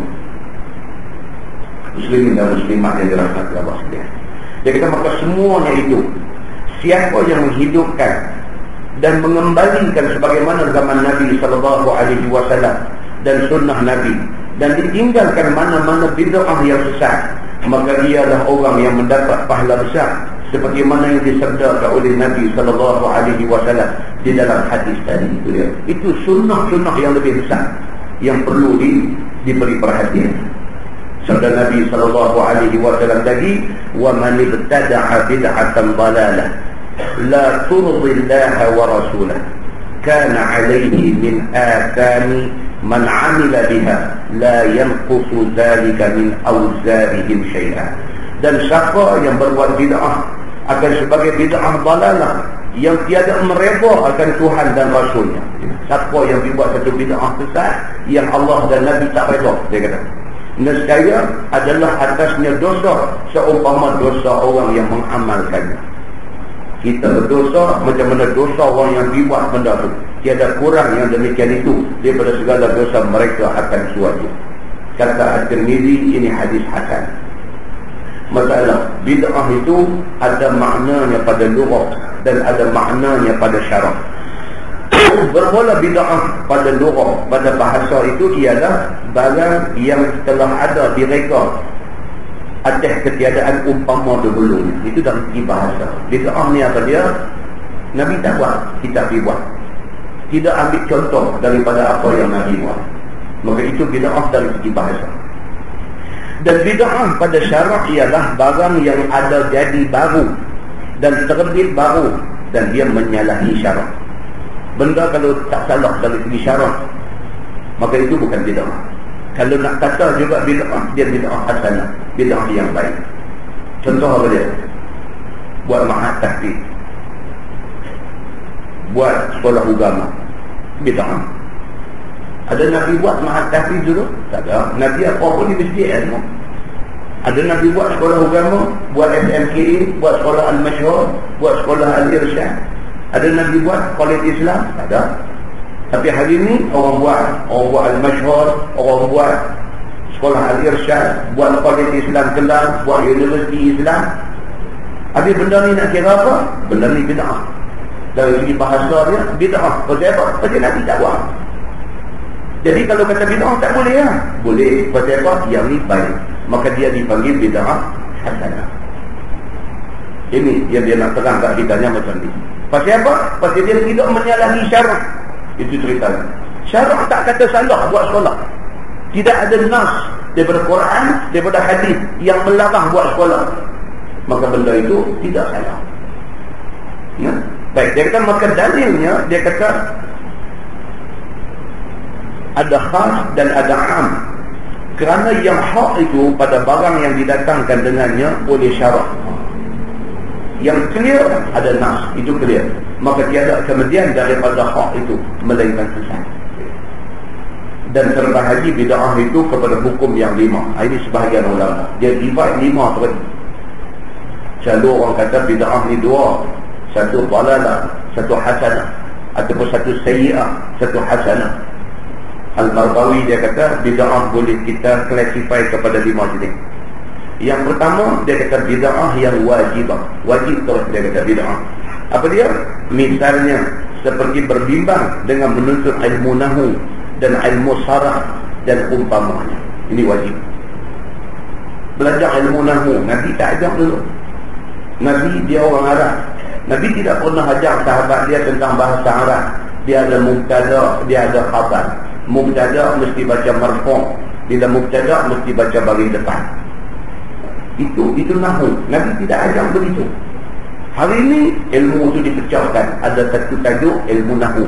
muslimin dan muslimat yang dirahmati Allah sekalian. Jadi kita maka semuanya itu, siapa yang menghidupkan dan mengembalikan sebagaimana zaman Nabi SAW dan sunnah Nabi, dan ditinggalkan mana-mana bid'ah yang sesat, maka dialah orang yang mendapat pahala besar, seperti mana yang disabdakan oleh Nabi SAW di dalam hadis tadi itu dia. Itu sunnah-sunnah yang lebih besar yang perlu diberi perhatian. Sabda Nabi SAW tadi, wa man ibtada'a bid'atan dhalalah la turdi Allah wa rasulah kana 'alayhi min athami man 'amila biha la yanqusu dhalika min awzarihim syai'an. Dan siapa yang berbuat bid'ah akan sebagai bid'ah dhalalah yang tiada mereba akan Tuhan dan Rasulnya. Siapa yang dibuat satu bid'ah besar yang Allah dan Nabi tak reda, dia kata, nescaya adalah atasnya dosa seumpama dosa orang yang mengamalkannya. Kita berdosa macam mana dosa orang yang dibuat benda itu, tiada kurang yang demikian itu daripada segala dosa mereka akan suatu. Kata At-Tirmidzi, ini hadis hasan. Masalah bid'ah itu ada maknanya pada lughah dan ada maknanya pada syarak. Bermula bid'ah pada lughah, pada bahasa itu ialah barang yang telah ada direka atas ketiadaan umpama dahulu. Itu dalam segi bahasa. Bid'ah ni apa dia? Nabi tak buat, kita pergi buat. Tidak ambil contoh daripada apa yang Nabi buat. Maka itu bid'ah dari segi bahasa. Dan bid'ah pada syarak ialah barang yang ada jadi baru dan terbit baru dan dia menyalahi syarak. Benda kalau tak salah dari segi syarak, maka itu bukan bid'ah. Kalau nak kata juga bid'ah, dia bid'ah hasanah, bid'ah yang baik. Contoh apa dia? Buat ma'had tahfiz, buat sekolah agama, bid'ah. Ada Nabi buat ma'had tahfiz dulu? Tak ada. Nabi apa pun di masjid semua. Ada Nabi buat sekolah agama, buat SMKA, buat sekolah Al-Masyhur, buat sekolah Al-Irsyad. Ada Nabi buat college Islam? Tak ada. Tapi hari ini orang buat Al-Masyhur, orang buat sekolah Al-Irsyad, buat college Islam Kelang, buat universiti Islam. Habis benda ni nak kira apa? Benda ni bid'ah. Dari segi bahasa dia bid'ah. Pasal apa? Pasal Nabi tak buat. Jadi kalau kata bid'ah tak boleh lah. Boleh. Pasal apa? Yang ni baik. Maka dia dipanggil bid'ah hasanah. Ini yang dia nak terang kat kitanya macam ni. Pasal apa? Pasal dia tidak menyalahi syarak. Itu ceritanya. Syarak tak kata salah buat sekolah. Tidak ada nas daripada Quran, daripada hadis yang melarang buat sekolah. Maka benda itu tidak salah. Ya? Baik, dia kata maka dalilnya, dia kata ada khas dan ada am. Kerana yang hak itu pada barang yang didatangkan dengannya oleh syarak. Yang clear ada nas, itu clear. Maka tiada kemudian daripada hak itu melainkan sesat. Dan terbahagi bid'ah itu kepada hukum yang 5. Ini sebahagian ulama. Dia divide 5 tadi. Selalu orang kata bid'ah ni 2. Satu dalalah, satu hasanah, ataupun satu sayyi'ah, satu hasanah. Al-Marbawi dia kata bid'ah boleh kita classify kepada 5 jenis. Yang pertama dia kata bid'ah yang wajibah, wajib terus dia kata bid'ah. Apa dia? Misalnya seperti berbimbang dengan menuntut ilmu nahwu dan ilmu saraf dan umpamanya. Ini wajib. Belajar ilmu nahwu, Nabi tak ajar dulu. Nabi dia orang Arab. Nabi tidak pernah ajar sahabat dia tentang bahasa Arab. Dia ada mubtada, dia ada khabar. Mubtada mesti baca marfu', bila mubtada mesti baca baris depan. Itu nahwu. Nabi tidak ajar begitu. Hari ini ilmu itu dipecahkan. Ada satu tajuk ilmu nahwu,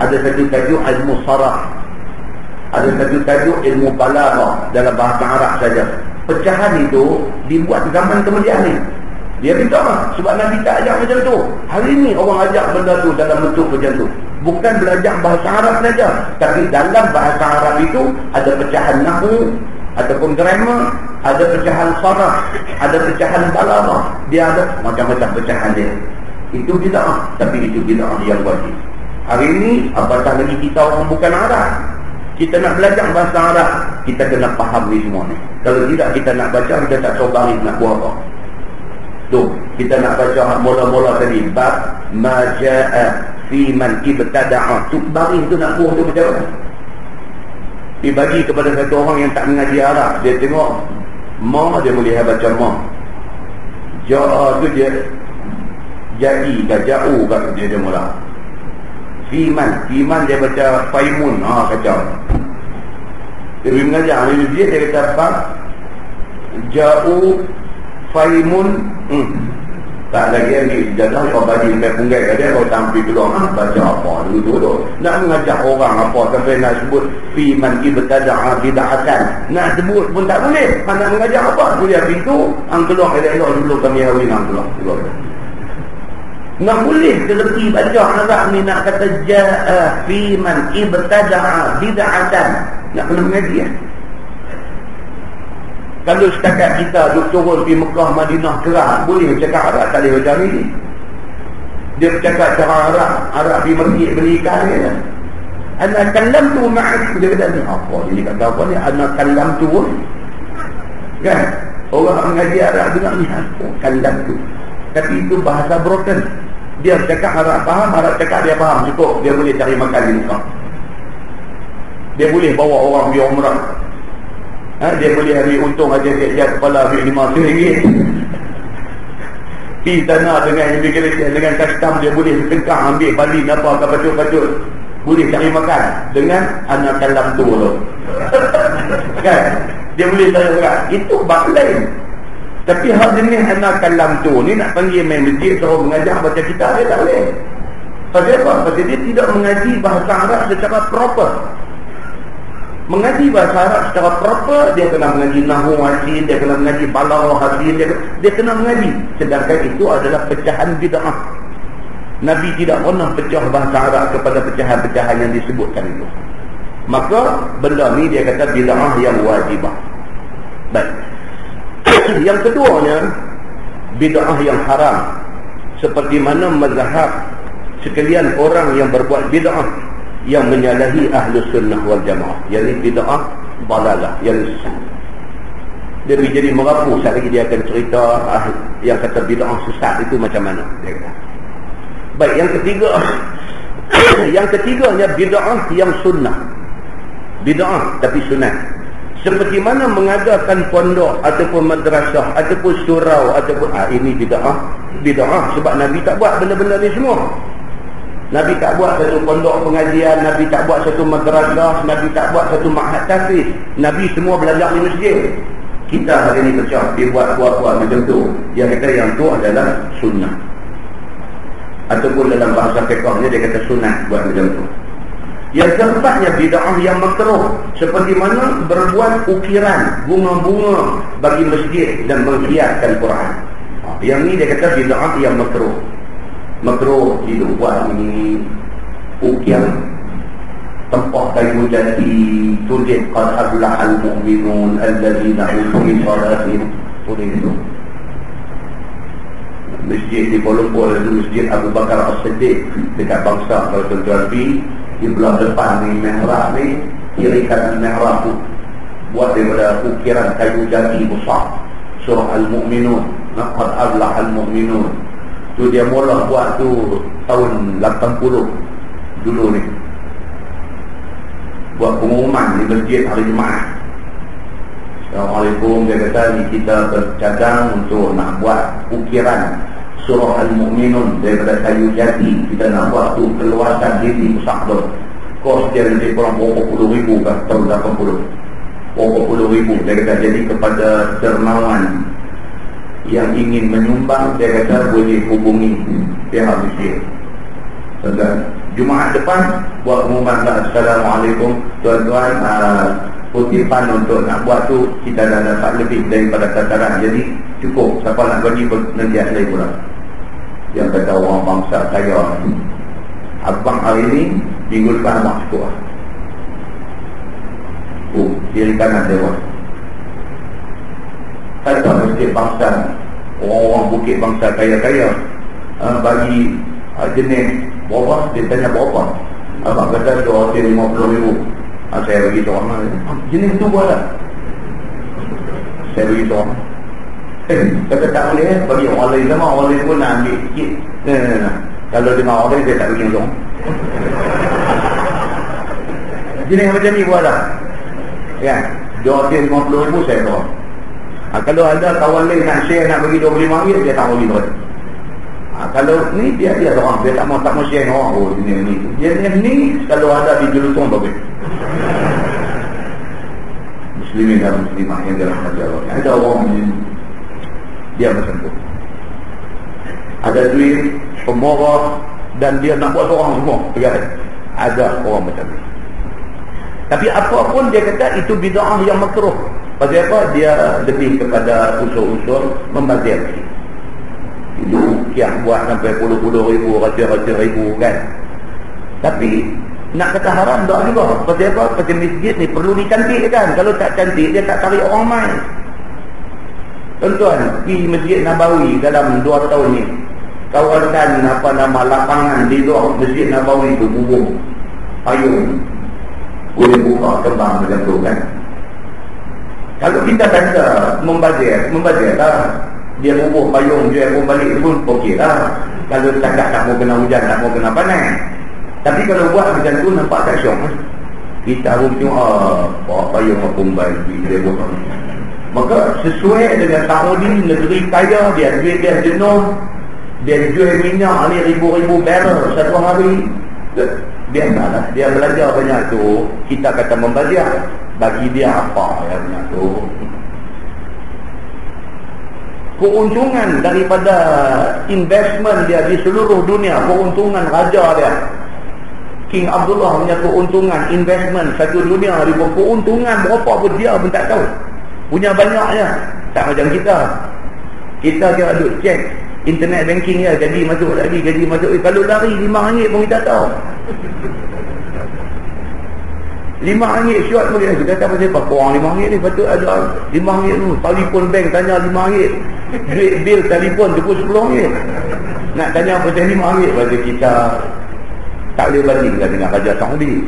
ada satu tajuk ilmu saraf, ada satu tajuk ilmu balaghah dalam bahasa Arab saja. Pecahan itu dibuat zaman kemudian ni. Dia minta sebab Nabi tak ajar macam tu. Hari ini orang ajar benda tu dalam bentuk macam tu. Bukan belajar bahasa Arab saja, tapi dalam bahasa Arab itu ada pecahan nahwu ataupun grammar, ada pecahan saraf, ada pecahan balaghah. Dia ada macam-macam pecahan dia. Itu bid'ah, tapi itu bid'ah yang wajib. Hari ini apatah lagi kita orang bukan Arab, kita nak belajar bahasa Arab, kita kena faham ni semua ni. Kalau tidak kita nak baca, kita tak tahu baris nak buat apa. Tu, kita nak baca mula-mula tadi bab ma jaa fi man ibtada'a. Tu baris tu nak buat tu macam mana? Dibagi kepada satu orang yang tak mengaji Arab, dia tengok ma, dia boleh baca ma. Jaa tu dia jai ke ja'u kat dia mula. Fiman dia baca faimun, kacau. Dia mengajar dia kata bab ja'u faimun. Tak lagi ni jadilah orang bagi sampai punggai kat dia, kalau tampil keluar baca apa dulu. Nak mengajar orang apa sampai nak sebut fi man ibtada'a bid'atan, nak sebut pun tak boleh. Nak mengajar apa boleh pintu ang keluar elok dulu kami hawin ang keluar. Nak boleh terlebih baca Arab ni nak kata ja'a fi man ibtada'a bid'atan, nak kena mengaji ya. Kalau setakat kita duduk turun di Mekah, Madinah, Keras, boleh bercakap Arab, tak boleh macam ni. Dia bercakap cara Arab di masjid beli ikan ni. Ana kalam tu ma'ak, dia kata ni apa dia kata apa ni, ana kalam tu kan orang mengaji Arab dengar ni apa kalam tu, tapi itu bahasa broken. Dia bercakap Arab faham, Arab cakap dia faham, cukup dia boleh cari makan di Mekah, dia boleh bawa orang pergi umrah. Dia boleh hari untung aja dia kepala RM500. Pergi sana dengan immigration, dengan custom, dia boleh tengkang ambil balik apa patut-patut, boleh cari makan dengan anak kalam tu kan, dia boleh cari makan. Itu bab lain. Tapi hal jenis anak kalam tu ni nak panggil main masjid suruh mengajar baca kitab, dia tak boleh. Pasal apa? Pasal dia tidak mengaji bahasa Arab secara proper. Mengaji bahasa Arab secara proper, dia kena mengaji nahwu hasin, dia kena mengaji balaghah hasin, dia kena mengaji. Sedangkan itu adalah pecahan bid'ah. Nabi tidak pernah pecah bahasa Arab kepada pecahan-pecahan yang disebutkan itu. Maka benda ni dia kata bid'ah yang wajibah. Baik. Yang keduanya bid'ah yang haram, seperti mana mazhab sekalian orang yang berbuat bid'ah yang menyalahi Ahlus Sunnah wal Jamaah, yakni bid'ah dalalah, yang dia jadi merapu. Sekali lagi dia akan cerita yang kata bid'ah sesat itu macam mana dia kata. Baik, yang ketiganya bid'ah yang sunnah, bid'ah tapi sunnah, seperti mana mengadakan pondok ataupun madrasah ataupun surau ataupun ini bid'ah sebab Nabi tak buat benda-benda ni semua. Nabi tak buat satu pondok pengajian, Nabi tak buat satu madrasah, Nabi tak buat satu ma'had tahfiz. Nabi semua belajar di masjid. Kita hari ini pecah, dia buat macam tu. Dia kata yang tu adalah sunnah. Ataupun dalam bahasa fiqhnya dia kata sunnah buat macam tu. Yang keempatnya bid'ah yang makruh, seperti mana berbuat ukiran bunga-bunga bagi masjid dan menghiaskan Quran. Yang ni dia kata bid'ah yang makruh. Makruh itu buat ini ukiran tempat kayu jati tulis qad aflahal mu'minun alladzina hum fi salatihim, tulis itu masjid di Kuala Lumpur itu Masjid Abu Bakar As-Siddiq dekat Bangsa. Kalau tuan-tuan pergi di belah depan ni mihrab ni, kiri kanan mihrab tu buat daripada ukiran kayu jati besar, surah Al-Mu'minun, laqad aflaha al-mu'minun. Tu dia mula buat tu tahun 80 dulu ni, buat pengumuman di masjid hari Jumaat. Assalamualaikum, dia kata ni kita bercadang untuk nak buat ukiran surah Al-Mu'minun daripada kayu jati. Kita nak buat tu keluasan diri besar tu. Kos dia lebih kurang berapa puluh ribu kan, tahun 80. Berapa puluh ribu. Dia kata jadi kepada dermawan yang ingin menyumbang, dia kata boleh hubungi pihak masjid. Jumaat depan buat pengumuman, Assalamualaikum tuan-tuan, kutipan untuk nak buat tu kita dah dapat lebih daripada sasaran, jadi cukup, siapa nak bagi nanti lagi pula. Yang kata orang bangsa kaya, abang hari ni minggu depan abang cukup lah. Kiri kanan dia buat kata masjid bangsa, orang-orang bukit bangsa kaya-kaya bagi jenis berapa, dia tanya berapa, abang kata 250,000. Saya bagi seorang jenis tu buat lah, saya bagi seorang. Kata tak boleh, bagi orang lain sama, orang lain pun nak ambil sikit. Kalau dengar orang lain, saya tak bagi seorang. Jenis macam ni buat lah kan, 250,000 saya tahu. Kalau ada kawan lain nak share, nak bagi RM25, dia tak bagi tu. Kalau ni dia seorang, dia tak mau share dengan orang. Oh jenis ni kalau ada di Jelutong bagus. Muslimin dan muslimah yang dirahmati Allah. Ada orang dia macam tu, ada duit, pemorah, dan dia nak buat seorang semua. Ada orang macam tu. Tapi apapun dia kata itu bid'ah yang makruh. Pasal apa? Dia lebih kepada unsur-unsur membazir. Itu yang buat sampai puluh-puluh ribu, ratus-ratus ribu kan. Tapi nak kata haram tak juga. Pasal apa? Pasal masjid ni perlu dicantikkan. Kalau tak cantik, dia tak tarik orang main. Tuan-tuan, di Masjid Nabawi dalam 2 tahun ni, kawasan lapangan di luar Masjid Nabawi tu bubuh payung, boleh buka kembang macam tu kan. Kalau kita kata membazir lah, dia bubuh payung, dia pun balik pun okey lah. Kalau cakap tak mau kena hujan, tak mau kena panas. Tapi kalau buat macam tu nampak tak syok. Kita pun tengok bawa payung pun balik dia buka. Maka sesuai dengan Saudi, negeri kaya, dia duit dia jenuh, dia jual minyak ni ribu-ribu barrel satu hari. Biasalah, dia belajar banyak tu. Kita kata membazir, bagi dia apa yang banyak tu? Keuntungan daripada investment dia di seluruh dunia, keuntungan raja dia King Abdullah punya keuntungan investment satu dunia, dia keuntungan berapa pun dia pun tak tahu. Punya banyaknya. Tak macam kita. Kita kira duk check internet banking ya, gaji masuk lagi, gaji masuk. Kalau lari RM5 pun kita tahu. RM5 short pun kita kata pasal apa? Korang RM5 ni patut ada RM5 tu. Telefon bank tanya RM5. Duit bil telefon tu pun RM10. Nak tanya pasal RM5 pasal kita tak boleh bandingkan dengan Raja Saudi.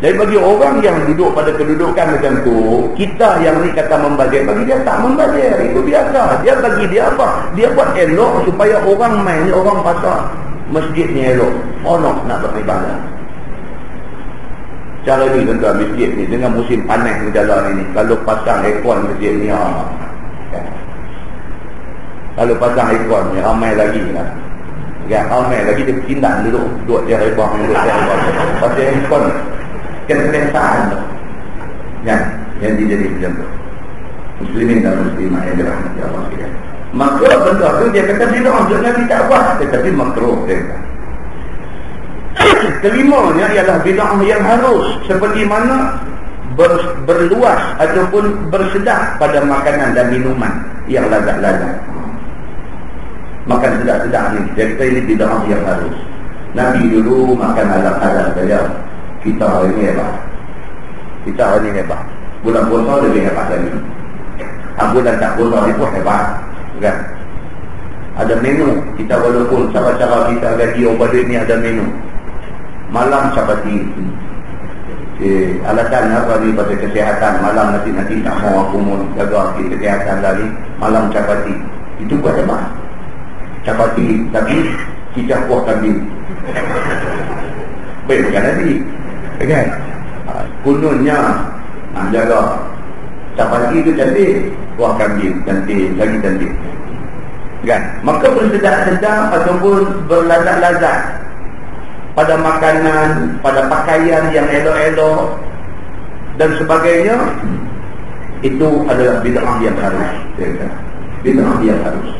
Jadi bagi orang yang duduk pada kedudukan macam tu, kita yang ni kata membazir, bagi dia tak membazir, itu biasa. Dia bagi dia apa? Dia buat elok supaya orang main, orang pasal masjid ni elok. Orang nak beribadah. Cara ni tuan-tuan, masjid ni dengan musim panas berjalan ini, kalau pasang aircon masjid ni, kalau pasang aircon ni ramai lagi lah. Ya, ramai lagi dia bercindan duduk dia rebang, pasal aircon keselesaan yang dijadi macam tu. Muslimin dan muslimah yang dirahmati Allah sekalian. Maka benda tu dia kata tidak untuk Nabi tak buat, tetapi makruh dia kata. Kelimanya ialah bid'ah yang harus, seperti mana berluas ataupun bersedap pada makanan dan minuman yang lazat-lazat. Makan sedap-sedap ni, dia kata ini bid'ah yang harus. Nabi dulu makan halal-halal saja. Kita hari ni hebat. Kita hari ni hebat. Bulan puasa lebih hebat lagi. Bulan tak puasa ni pun hebat, kan? Ada menu. Kita walaupun cara-cara kita gaji obat ni ada menu. Malam capati. Alasan apa ni pasal kesihatan. Malam nanti tak mau aku mau jaga kesihatan lagi. Malam capati. Itu buat apa? Capati tapi cicak kuah kambing. Baik bukan Nabi. Kan? Kununnya jaga. Capati itu cantik. Kuah kambing cantik. Lagi cantik. Kan? Maka bersedap-sedap ataupun berlazat-lazat pada makanan, pada pakaian yang elok-elok dan sebagainya, itu adalah bid'ah yang harus. Bid'ah yang harus.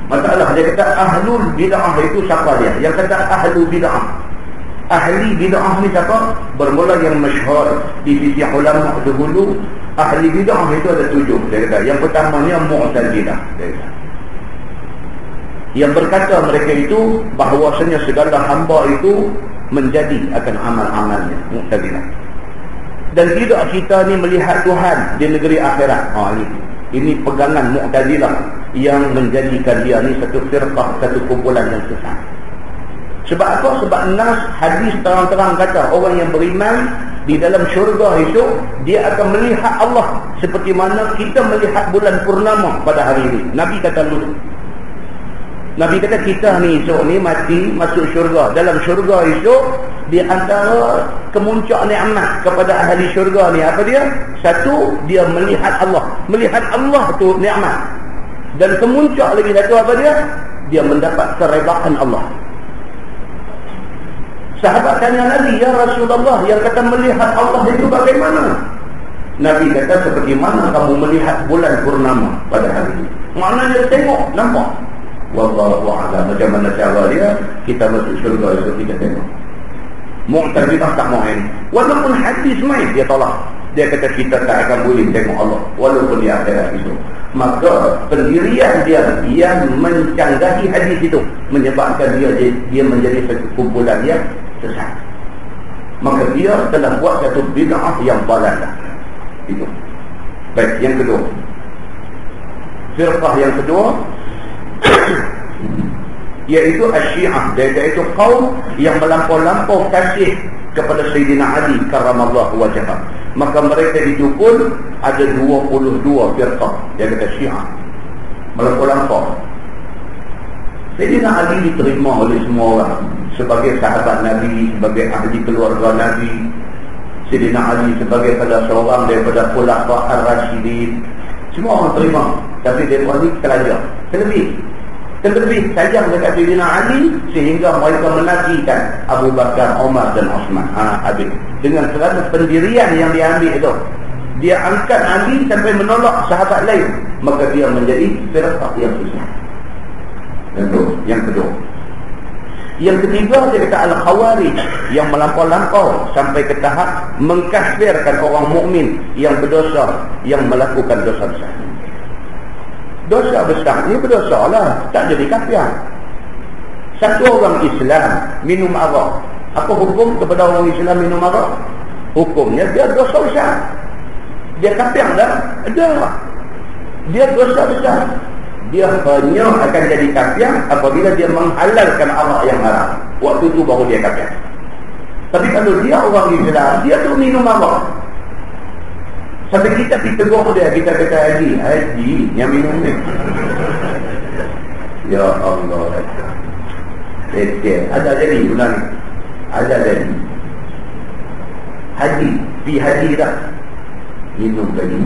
Masalah dia kata ahlul bid'ah itu siapa dia? Yang kata ahlul bid'ah, ahli bid'ah ni siapa? Bermula yang masyhur di sisi ulama dahulu, ahli bid'ah itu ada 7. Dia kata yang pertamanya Mu'tazilah. Dia kata yang berkata mereka itu bahawasanya segala hamba itu menjadi akan amal-amalnya. Mu'tazilah. Dan tidak kita ni melihat Tuhan di negeri akhirat. Ini pegangan Mu'tazilah yang menjadikan dia ni satu firqah, satu kumpulan yang sesat. Sebab apa? Sebab nas hadis terang-terang kata orang yang beriman di dalam syurga itu dia akan melihat Allah seperti mana kita melihat bulan purnama pada hari ini. Nabi kata dulu. Nabi kata kita ni esok ni mati masuk syurga. Dalam syurga esok, di antara kemuncak nikmat kepada ahli syurga ni apa dia? Satu, dia melihat Allah. Melihat Allah tu nikmat. Dan kemuncak lagi satu apa dia? Dia mendapat keredaan Allah. Sahabat tanya Nabi, ya Rasulullah, yang kata melihat Allah itu bagaimana? Nabi kata seperti mana kamu melihat bulan purnama pada hari ini. Maknanya tengok, nampak. Wallahu a'lam. Macam mana cara dia kita masuk syurga itu kita tengok. Mu'tazilah tak mau ini. Walaupun hadis main dia tolak. Dia kata kita tak akan boleh tengok Allah walaupun di akhirat itu. Maka pendirian dia yang mencanggahi hadis itu menyebabkan dia menjadi satu kumpulan yang sesat. Maka dia telah buat satu bid'ah yang dalalah. Itu. Baik, yang kedua. Firqah yang kedua iaitu Asy-Syiah, iaitu kaum yang melampau-lampau kasih kepada Sayyidina Ali karramallahu wajhah. Maka mereka itu pun ada 22 firqah, dia kata Syiah, melampau-lampau. Sayyidina Ali diterima oleh semua orang sebagai sahabat Nabi, sebagai ahli keluarga Nabi. Sayyidina Ali sebagai salah seorang daripada khulafa ar-rasyidin. Semua orang terima, tapi dia ni terlebih sayang dekat Sayyidina Ali sehingga mereka menafikan Abu Bakar, Umar dan Osman. Habis. Dengan segala pendirian yang dia ambil itu, dia angkat Ali sampai menolak sahabat lain, maka dia menjadi firqah yang susah. Yang kedua. Yang ketiga dia kata Al-Khawarij, yang melampau-lampau sampai ke tahap mengkafirkan orang mukmin yang berdosa, yang melakukan dosa besar. Dosa besar ni berdosa lah, tak jadi kafir. Satu orang Islam minum arak, apa hukum kepada orang Islam minum arak? Hukumnya dia dosa besar. Dia kafir dah? Ada. Dia dosa besar. Dia hanya akan jadi kafir apabila dia menghalalkan arak yang haram. Waktu itu baru dia kafir. Tapi kalau dia orang Islam, dia tu minum arak. Sampai kita pergi tegur dia, kita kata Haji yang minum ni. Ya Allah. Ada jadi ulang. Ada jadi. Haji, pergi haji dah. Minum lagi.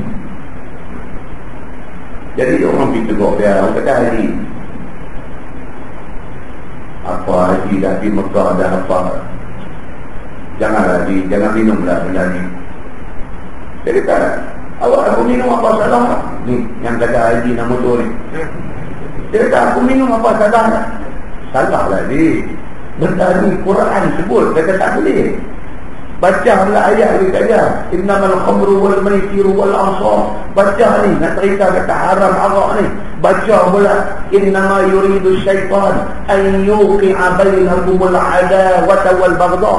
Jadi orang pergi tegur dia, orang kata Haji. Apa Haji dah pergi Mekah dah apa. Jangan Haji, jangan minumlah benda ni. Dia kata, awak aku minum apa salah? Ni, yang kata Haji nama tu ni. Dia kata, aku minum apa salah? Salah lah ni. Benda ni Quran sebut. Dia kata, tak boleh. Bacalah ayat ni saja. Innamal khamru wal maisiru wal ansar. Baca ni, nak cerita kata haram arak ni. Baca pula. Innama yuridu syaitan an yuqi'a bainakumul adawata wal baghdha.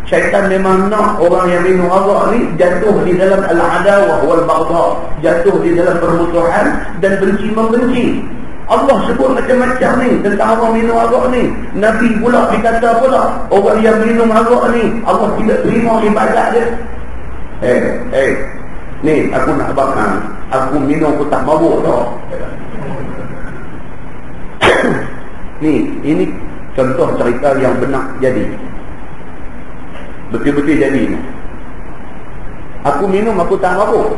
Syaitan memang nak orang yang minum arak ni jatuh di dalam al-adawah wal-baghdha, jatuh di dalam permusuhan dan benci-membenci. Allah sebut macam-macam ni tentang orang minum arak ni. Nabi pula dikata pula orang yang minum arak ni Allah tidak terima ibadat dia. Ni aku nak bakar, aku minum aku tak mabuk tau. Ini contoh cerita yang benar jadi. Betul-betul jadi ni. Aku minum aku tak mabuk.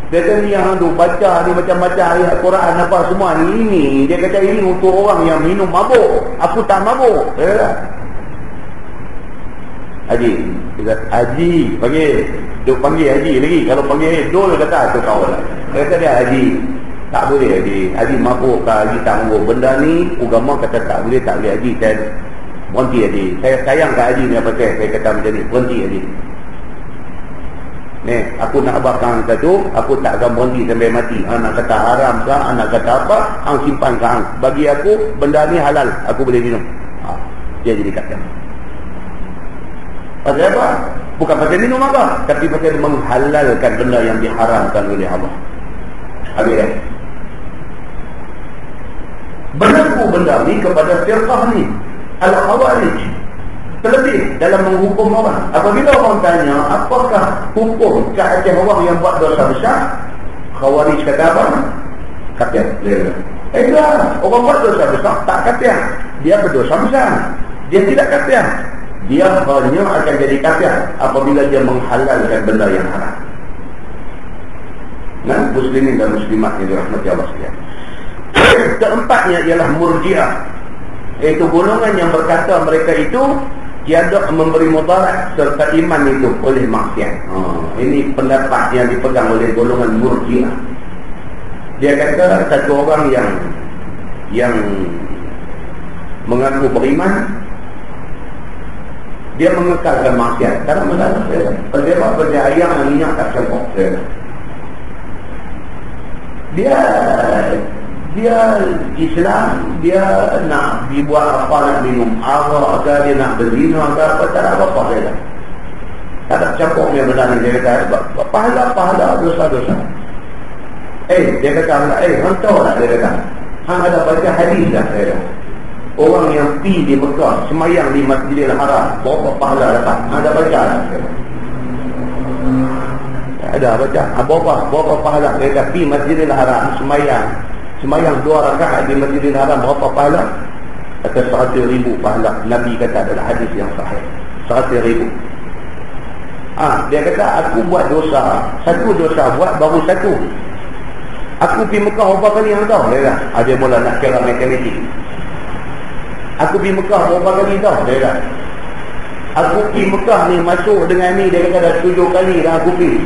Dia kata ni yang tu baca ni macam baca ayat Quran apa semua ni. Ini dia kata ini untuk orang yang minum mabuk. Aku tak mabuk. Haji, dia kata Haji panggil. Dia panggil Haji lagi. Kalau panggil Dol kata tu kawan lah. Dia kata dia Haji. Tak boleh Haji. Haji mabuk ke Haji tak mabuk. Benda ni agama kata tak boleh Haji. Dan berhenti Haji. Saya sayang ke Haji ni apa saya kata macam ni. Berhenti Haji. Ni, aku nak abahkan satu, aku tak akan berhenti sampai mati. Anak kata haram ke, anak kata apa, hang simpan ke hang. Bagi aku, benda ni halal, aku boleh minum. Dia jadi kata. Pasal apa? Bukan pasal minum apa, tapi pasal menghalalkan benda yang diharamkan oleh Allah. Habis ya? Berlaku benda ni kepada firqah ni, Al-Khawarij. Terlebih dalam menghukum orang. Apabila orang tanya apakah hukum ke atas orang yang buat dosa besar, Khawarij kata apa? Kafir. Dah, orang buat dosa besar tak kafir. Dia berdosa besar. Dia tidak kafir. Dia hanya akan jadi kafir apabila dia menghalalkan benda yang haram. Nah, muslimin dan muslimat yang dirahmati Allah sekalian. Keempatnya ialah Murji'ah. Iaitu golongan yang berkata mereka itu tiada memberi mudarat serta iman itu oleh maksiat. Ini pendapat yang dipegang oleh golongan Murji'ah. Dia kata satu orang yang mengaku beriman, dia mengekalkan maksiat. Tak masalah. Sebab percaya minyak tak cukup. Dia Islam, dia nak dibuat apa, nak minum arak ke, dia nak berzina ke apa, tak ada apa-apa dia dah. Tak ada campurnya benda ni. Dia kata pahala dosa-dosa. Dia kata hantar lah, dia kata hang ada baca hadis dah. Dia kata orang yang pi di Mekah semayang di Masjidil Haram berapa pahala dapat? Ada baca lah. Ada baca berapa pahala. Dia kata pi Masjidil Haram semayang 2 rakaat di Masjidil Haram berapa pahala? Kata 100,000 pahala. Nabi kata adalah hadis yang sahih. 100,000. Dia kata aku buat dosa, satu dosa buat baru satu. Aku pergi Mekah berapa kali yang tahu? Dia kata dia mula nak kira matematik. Aku pergi Mekah berapa kali tahu? Dia kata aku pergi Mekah ni masuk dengan ni, dia kata dah 7 kali dah aku pergi.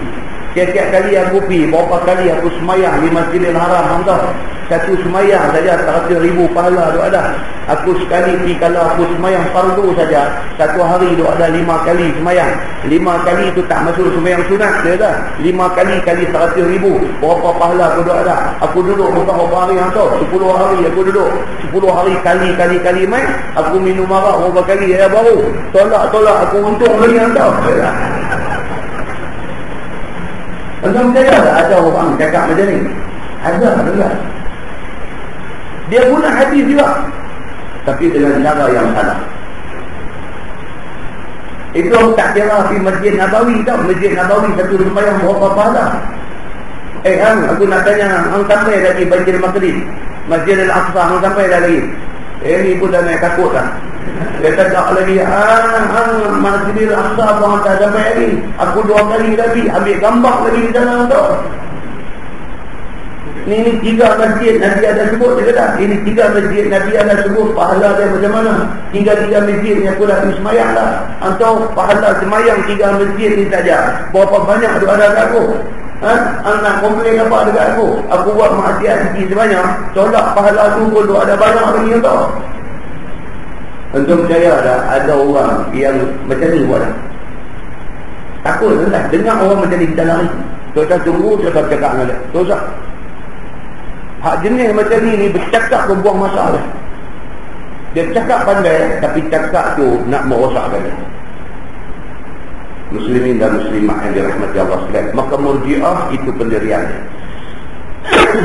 Tiap-tiap kali aku pergi, berapa kali aku semayang di Masjidil Haram, tahu? Satu semayang saja 100,000 pahala tu ada. Aku sekali pergi, kalau aku semayang fardu saja, satu hari tu ada 5 kali semayang. 5 kali tu tak masuk semayang sunat, dia dah 5 kali 100,000, berapa pahala aku tu ada. Aku duduk berapa hari tahu? 10 hari aku duduk. 10 hari kali main, aku minum arak berapa kali ya baru. Tolak aku untung lagi tahu. Entah percaya tak ada orang cakap macam ni? Ada. Dia guna hadis juga, tapi dengan cara yang salah. Itu tak kira di Masjid Nabawi tau. Masjid Nabawi satu sembahyang berapa pahala? Aku nak tanya, hang sampai lagi Baitul Maqdis, Masjid Al-Aqsa, hang sampai dah lagi? Ni pun dah naik takut lah. Dia tak lagi, Masjid Al-Aqsa pun tak sampai lagi. Aku 2 kali lagi, ambil gambar lagi di sana tau. Ini 3 masjid Nabi ada sebut, dia kata ini 3 masjid Nabi ada sebut pahala dia macam mana. 3 masjid yang aku dah semayang lah. Atau pahala semayang 3 masjid ni saja berapa banyak tu ada kat aku. Anak komplain apa dekat aku? Aku buat maksiat sikit sebanyak, tolak pahala tu pun tu ada banyak lagi tau. Untuk percaya ada orang yang macam ni buat dah. Takut lah, dengar orang macam ni kita lari. Kita tunggu, kita cakap dengan dia. Tosak. Hak jenis macam ni bercakap pun buang masa lah. Dia cakap pandai, tapi cakap tu nak merosakkan dia. muslimin dan muslimat yang dirahmati Allah sekalian. Maka Murji'ah itu pendiriannya.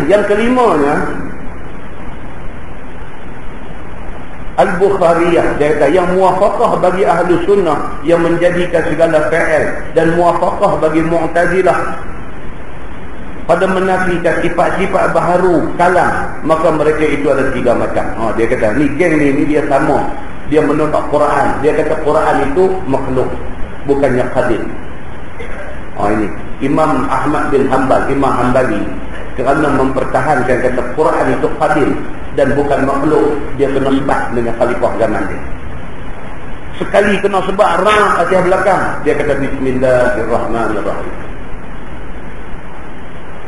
Yang kelimanya, Al-Bukhariyah, dia kata yang muwafaqah bagi ahli sunnah yang menjadikan segala fa'il, dan muwafaqah bagi Mu'tazilah pada menafikan sifat-sifat baharu kalam, maka mereka itu ada 3 macam. Dia kata ni geng ni dia sama, dia menolak Quran. Dia kata Quran itu makhluk, bukannya qadim. Ini Imam Ahmad bin Hanbal, Imam Hanbali, kerana mempertahankan kata Quran itu qadim dan bukan makhluk, dia kena sebab dengan khalifah zaman dia. Sekali kena sebab ra atas belakang, dia kata bismillahirrahmanirrahim.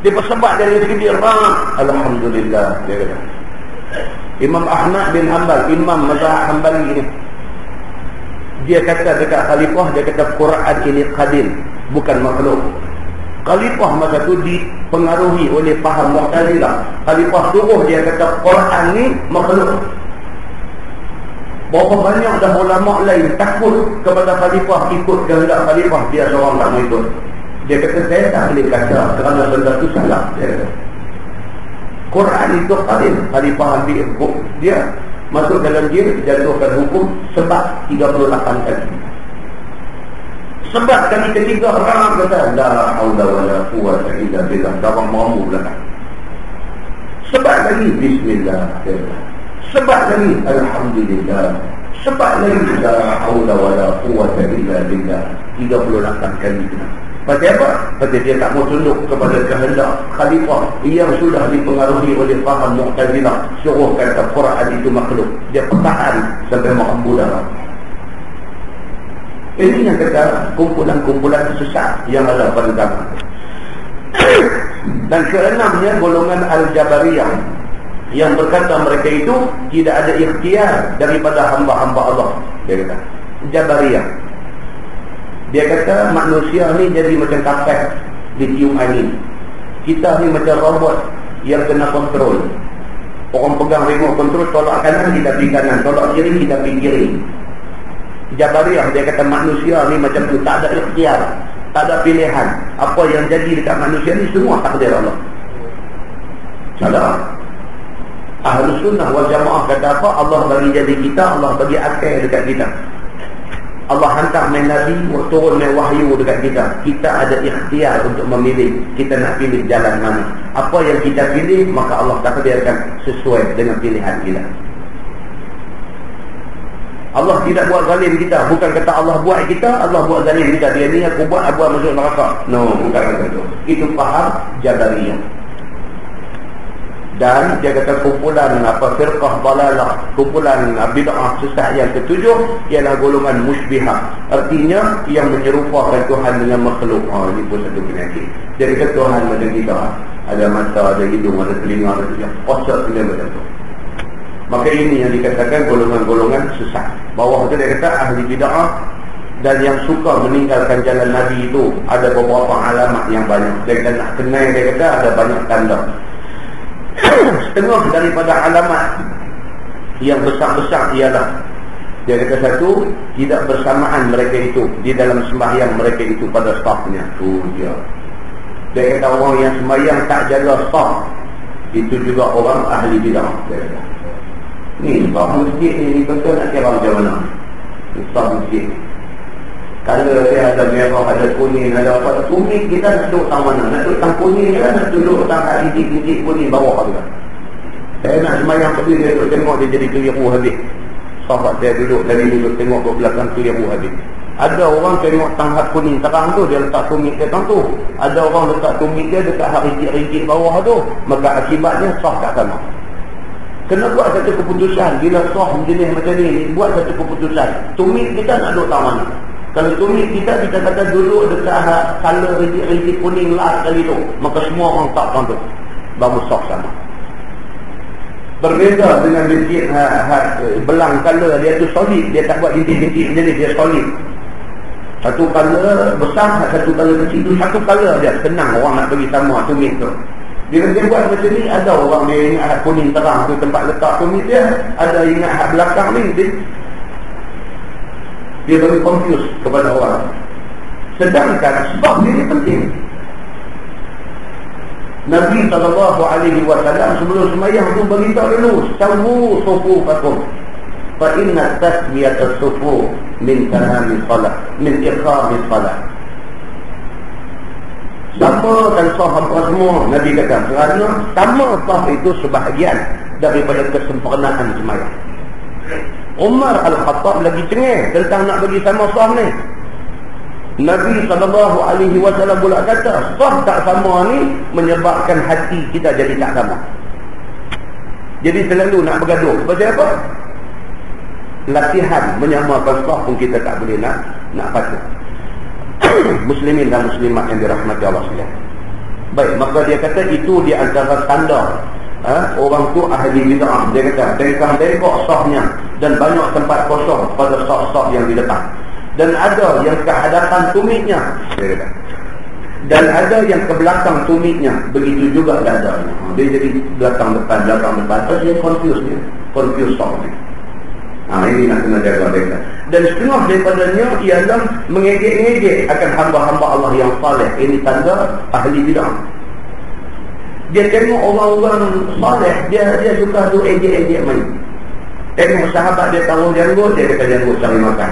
Dia bersebab dari segi ra, alhamdulillah, dia kata. Imam Ahmad bin Hanbal, Imam mazhab Hanbali ini, dia kata dekat khalifah, dia kata Quran ini qadim, bukan makhluk. Khalifah masa tu dipengaruhi oleh faham Mu'tazilah. Khalifah suruh dia kata Quran ni makhluk. Berapa banyak dah ulama lain takut kepada khalifah, ikut kehendak khalifah, dia seorang tak mau ikut. Dia kata saya tak boleh kata kerana benda tu salah. Dia kata Quran itu qadim. Khalifah ambil dia masuk dalam jil, jatuhkan hukum sebab 38 kali. Sebab kali ketiga orang kata la haula wala quwwata illa billah, darang mamu belakang. Sebab lagi bismillah, sebab lagi alhamdulillah, sebab lagi la haula wala quwwata illa billah, 38 kali. Pasal apa? Pasal dia tak mau tunduk kepada kehendak khalifah yang sudah dipengaruhi oleh faham Mu'tazilah, suruh kata Quran itu makhluk. Dia pertahan sampai mampu darah. Ini yang kata kumpulan-kumpulan sesat yang ada pada zaman. Dan keenamnya golongan Al-Jabariyah yang berkata mereka itu tidak ada ikhtiar daripada hamba-hamba Allah. Dia kata Jabariyah, dia kata manusia ni jadi macam kapal ditiup angin. Kita ni macam robot yang kena kontrol. Orang pegang remote kontrol, tolak kanan kita pergi kanan, tolak kiri kita pergi kiri. Jabariyah, dia kata manusia ni macam tu, tak ada ikhtiar, tak ada pilihan. Apa yang jadi dekat manusia ni semua takdir Allah. Salah. Ahlus sunnah wal jamaah kata apa? Allah bagi jadi kita, Allah bagi akal dekat kita. Allah hantar main Nabi, turun main wahyu dekat kita. Kita ada ikhtiar untuk memilih, kita nak pilih jalan mana. Apa yang kita pilih, maka Allah takdirkan sesuai dengan pilihan kita. Allah tidak buat zalim kita. Bukan kata Allah buat kita, Allah buat zalim kita. Dia ni aku buat, aku masuk neraka. No, bukan kata itu. Itu faham Jabariyah. Dan dia kata kumpulan firqah dalalah, kumpulan bid'ah sesat yang ketujuh ialah golongan musybihah. Artinya yang menyerupakan Tuhan dengan makhluk. Ini pun satu penyakit. Dia kata Tuhan macam kita, ada mata, ada hidung, ada telinga, ada telinga. Kocok dia macam tu. Maka ini yang dikatakan golongan-golongan sesat. Bawah itu dia kata ahli bid'ah dan yang suka meninggalkan jalan Nabi itu ada beberapa alamat yang banyak. Dia kata nak kenal, dia kata ada banyak tanda. Setengah daripada alamat yang besar-besar ialah, dia kata satu, tidak bersamaan mereka itu di dalam sembahyang mereka itu pada stafnya. Tu dia. Dia kata orang yang sembahyang tak jaga staf, itu juga orang ahli bid'ah. Dia kata ni staf masjid ni betul nak kira macam mana? Staf masjid kalau dia ada merah, ada kuning, ada apa, kuning kita nak duduk tang mana? Nak duduk tang kuning ke nak duduk tang titik-titik kuning bawah juga. Saya nak semayang tadi dia duduk tengok dia jadi keliru habis. Sahabat saya duduk dari duduk tengok ke belakang keliru habis. Ada orang tengok tang hat kuning terang tu, dia letak tumit dia tang tu. Ada orang letak tumit dia dekat hak ringgit-ringgit bawah tu. Maka akibatnya sah tak sama. Kena buat satu keputusan. Bila sah jenis macam ni, buat satu keputusan. Tumit kita nak duduk tang mana? Kalau tumit kita kata duduk dekat color ringgit kuning last kali tu, maka semua orang tak tahu tu. Baru sah sama. Berbeza dengan masjid belang color dia tu solid, dia tak buat bintik-bintik macam ni, dia solid. Satu color besar, satu color kecil tu, satu color dia. Senang orang nak bagi sama tumit tu. Bila dia buat macam ni, ada orang dia ingat kuning terang tu tempat letak tumit dia, ada ingat belakang ni dia bagi confuse kepada orang. Sedangkan saf ini penting. Nabi SAW sebelum sembahyang tu beritahu dulu, sawu sufufakum fa inna tasmiyat as-sufuf min kalami salat, min iqamis salat. Samakan saf apa semua, Nabi kata, kerana sama saf itu sebahagian daripada kesempurnaan sembahyang. Umar Al-Khattab lagi cengeng tentang nak bagi sama saf ni. Nabi SAW pula kata, saf tak sama ni menyebabkan hati kita jadi tak sama. Jadi selalu nak bergaduh. Pasal apa? Latihan menyamakan saf pun kita tak boleh nak patuh. Muslimin dan muslimat yang dirahmati Allah sekalian. Baik, maka dia kata itu di antara tanda orang tu ahli bid'ah. Dia kata bengkak safnya dan banyak tempat kosong pada saf-saf yang di depan. Dan ada yang ke hadapan tumitnya, dia kata. Dan ada yang ke belakang tumitnya. Begitu juga dadanya. Dia jadi belakang depan. Terus dia confuse saf ni. Ini nak kena jaga mereka. Dan setengah daripadanya ialah mengejek-ngejek akan hamba-hamba Allah yang saleh. Ini tanda ahli bid'ah. Dia tengok orang-orang saleh, dia suka tu ejek-ejek main. Tengok sahabat dia taruh janggut, dia kata janggut cari makan.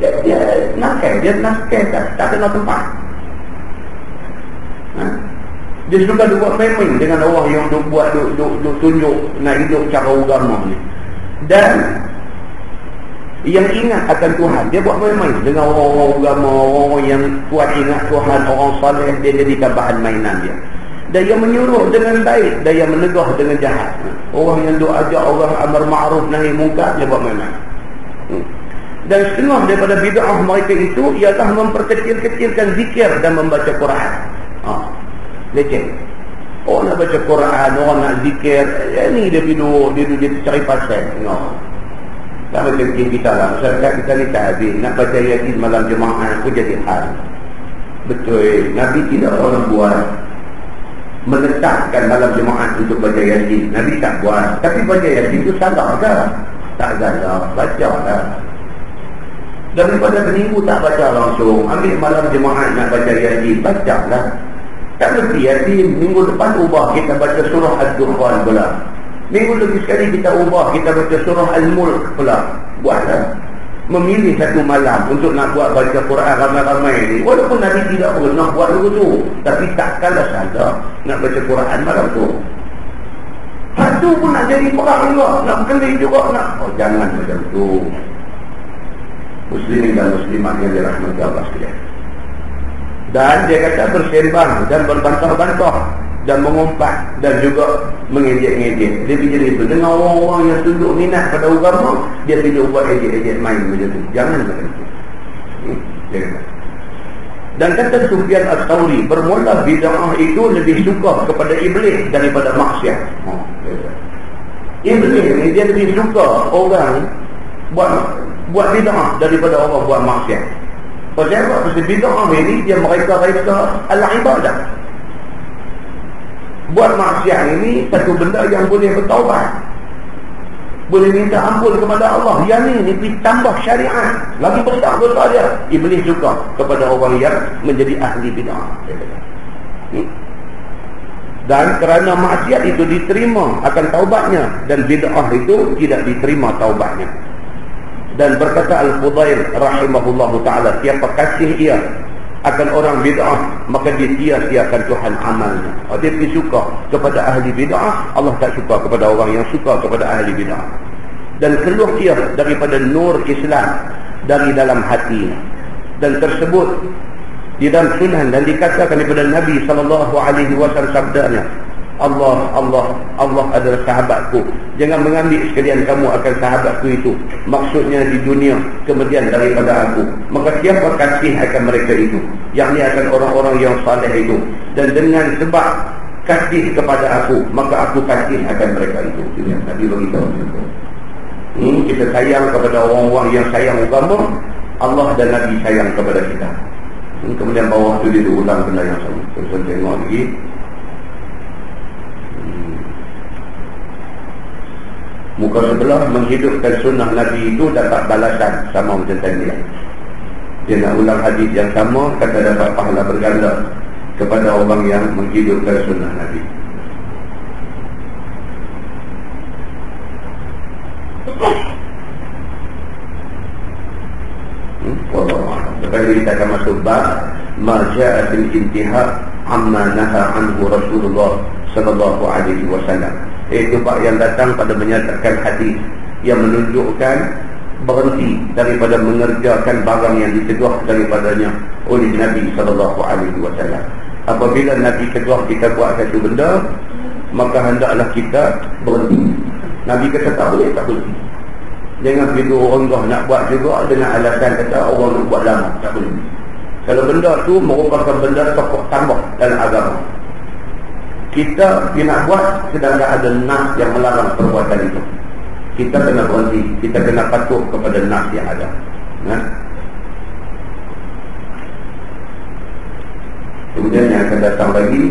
Dia nakal tak kena tempat. Dia suka buat main-main dengan orang yang buat tunjuk nak hidup cara agama ni. Dan yang ingat akan Tuhan, dia buat main-main dengan orang-orang agama, orang yang kuat ingat Tuhan, orang saleh, dia jadikan bahan mainan dia. Dan yang menyuruh dengan baik, dan yang menegah dengan jahat. Orang yang duk ajak orang amar ma'ruf nahi munkar, dia buat main-main. Dan setengah daripada bid'ah mereka itu ialah memperkecil-kecilkan zikir dan membaca Quran. Leceh. Orang nak baca Quran, orang nak zikir, ni dia duduk dia cari pasal. Tak macam kita lah. Masyarakat kita ni tak habis. Nak baca Yasin malam jemaah pun jadi hal. Betul. Nabi tidak pernah buat menetapkan malam jemaah untuk baca Yasin. Nabi tak buat. Tapi baca Yasin itu salah ke? Tak salah. Baca lah. Daripada seminggu tak baca langsung, ambil malam jemaah nak baca Yasin, baca lah. Tak mesti Yasin, minggu depan ubah kita baca surah Ad-Dukhan pula. Minggu lagi sekali kita ubah, kita baca surah Al-Mulk pula. Buatlah. Memilih satu malam untuk nak buat baca Quran ramai-ramai ni. Walaupun Nabi tidak pernah buat begitu, tapi takkanlah salah nak baca Quran malam tu. Satu pun nak jadi perang juga, nak berkeli juga nak. Jangan macam tu. Muslimin dan muslimat yang dirahmati Allah sekalian. Dan dia kata bersembang dan berbantah-bantah dan mengumpat dan juga mengejek-ngejek. Dia pilih itu dengan orang-orang yang tunduk minat pada agama, dia pilih buat ejek-ejek main macam tu. Jangan macam tu. Dia kata. Dan kata Sufyan Ats-Tsauri, bermula bid'ah itu lebih suka kepada iblis daripada maksiat. Iblis ni dia lebih suka orang buat bid'ah daripada orang buat maksiat. Pasal apa? Pasal bid'ah ini dia mereka al-ibadah. Buat maksiat ini satu benda yang boleh bertaubat, boleh minta ampun kepada Allah. Yang ni tambah syariat, lagi besar dosa dia. Iblis suka kepada orang yang menjadi ahli bid'ah. Dan kerana maksiat itu diterima akan taubatnya, dan bid'ah itu tidak diterima taubatnya. Dan berkata Al-Fudail rahimahullahu ta'ala, siapa kasih ia akan orang bid'ah, maka dia sia-siakan Tuhan amalnya. Dia suka kepada ahli bid'ah, Allah tak suka kepada orang yang suka kepada ahli bid'ah. Dan keluar ia daripada nur Islam dari dalam hati. Dan tersebut di dalam sunnah dan dikatakan daripada Nabi SAW sabdanya, Allah adalah sahabatku. Jangan mengambil sekalian kamu akan sahabatku itu. Maksudnya di dunia, kemudian daripada aku. Maka siapa kasih akan mereka itu, yakni akan orang-orang yang saleh itu. Dan dengan sebab kasih kepada aku, maka aku kasih akan mereka itu. Ini Nabi beritahu. Kita sayang kepada orang-orang yang sayang agama, Allah dan Nabi sayang kepada kita. Kemudian bawah tu dia ulang benda yang sama. Terus tengok lagi. Muka sebelah menghidupkan sunnah Nabi itu dapat balasan sama macam tadi. Dia nak ulang hadis yang sama, kata dapat pahala berganda kepada orang yang menghidupkan sunnah Nabi. Lepas itu kita akan masuk bab ma ja'a fil intihar amma naha anhu Rasulullah sallallahu alaihi wasallam. Itu bab yang datang pada menyatakan hadis yang menunjukkan berhenti daripada mengerjakan barang yang dicegah daripadanya oleh Nabi sallallahu alaihi wasallam. Apabila Nabi cegah kita buat satu benda, maka hendaklah kita berhenti. Nabi kata tak boleh, tak boleh. Jangan begitu orang dah nak buat juga dengan alasan kata orang nak buat lama, tak boleh. Kalau benda tu merupakan benda pokok tambah dalam agama, kita nak buat sedangkan ada nas yang melarang perbuatan itu, kita kena berhenti, kita kena patuh kepada nas yang ada. Kemudian yang akan datang lagi,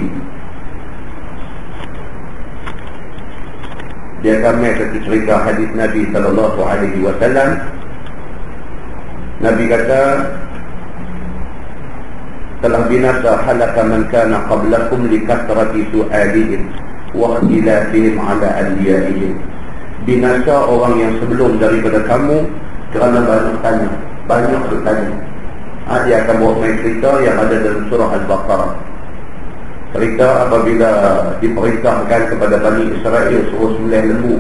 dia akan main satu cerita hadis Nabi sallallahu alaihi wasallam. Nabi kata, telah binasa halaka man kana qablakum likathrati su'alihim wa ikhtilafihim ala anbiya'ihim. Binasa orang yang sebelum daripada kamu kerana banyak tanya, banyak bertanya. Dia akan bawa main cerita yang ada dalam surah Al-Baqarah. Cerita apabila diperintahkan kepada Bani Israel suruh sembelih lembu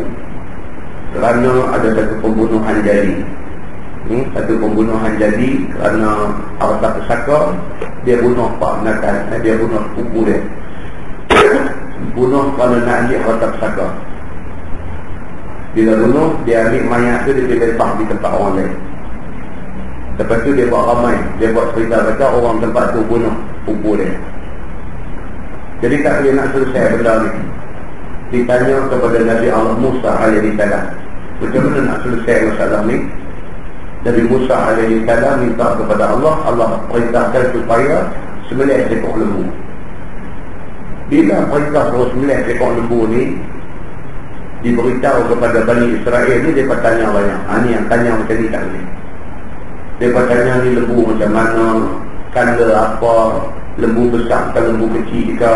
kerana ada satu pembunuhan jadi. Satu pembunuhan jadi kerana harta pusaka. Dia bunuh pak binatang, dia bunuh sepupu dia. Bunuh kerana nak ambil harta pusaka. Bila bunuh, dia ambil mayat tu, dia lepas di tempat orang lain. Lepas tu dia buat ramai, dia buat cerita kata orang tempat tu bunuh sepupu dia. Jadi tak boleh nak selesai benda ni. Ditanya kepada Nabi Allah Musa alaihi salam, macam mana nak selesai masalah ni? Nabi Musa alaihi salam minta kepada Allah, Allah perintahkan supaya sembelih seekor lembu. Bila perintah suruh sembelih seekor lembu ni diberitahu kepada Bani Israel ni, dia tanya banyak. Ni yang tanya macam ni tak boleh. Dia tanya ni lembu macam mana, kanda apa, lembu besar ke lembu kecil ke,